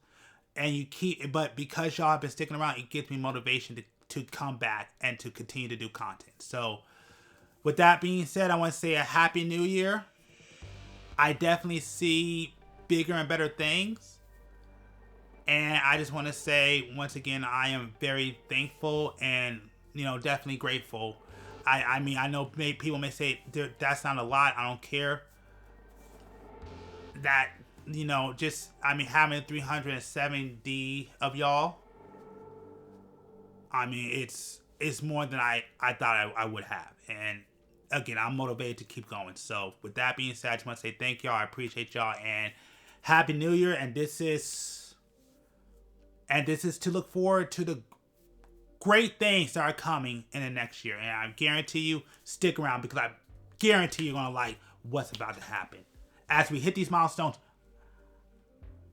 Speaker 1: And but because y'all have been sticking around, it gives me motivation to come back and to continue to do content. So with that being said, I want to say a happy new year. I definitely see bigger and better things. And I just want to say, once again, I am very thankful and, you know, definitely grateful. I mean, I know people may say that's not a lot. I don't care. That, you know, just, I mean, having 370 of y'all, I mean, it's more than I thought I would have. And again, I'm motivated to keep going. So with that being said, I just want to say thank y'all. I appreciate y'all, and happy new year. And this is to look forward to great things that are coming in the next year. And I guarantee you, stick around because I guarantee you're going to like what's about to happen. As we hit these milestones,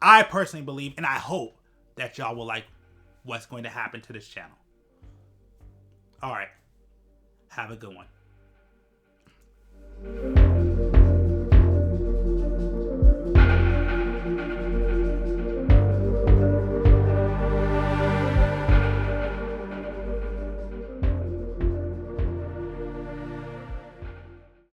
Speaker 1: I personally believe and I hope that y'all will like what's going to happen to this channel. All right. Have a good one.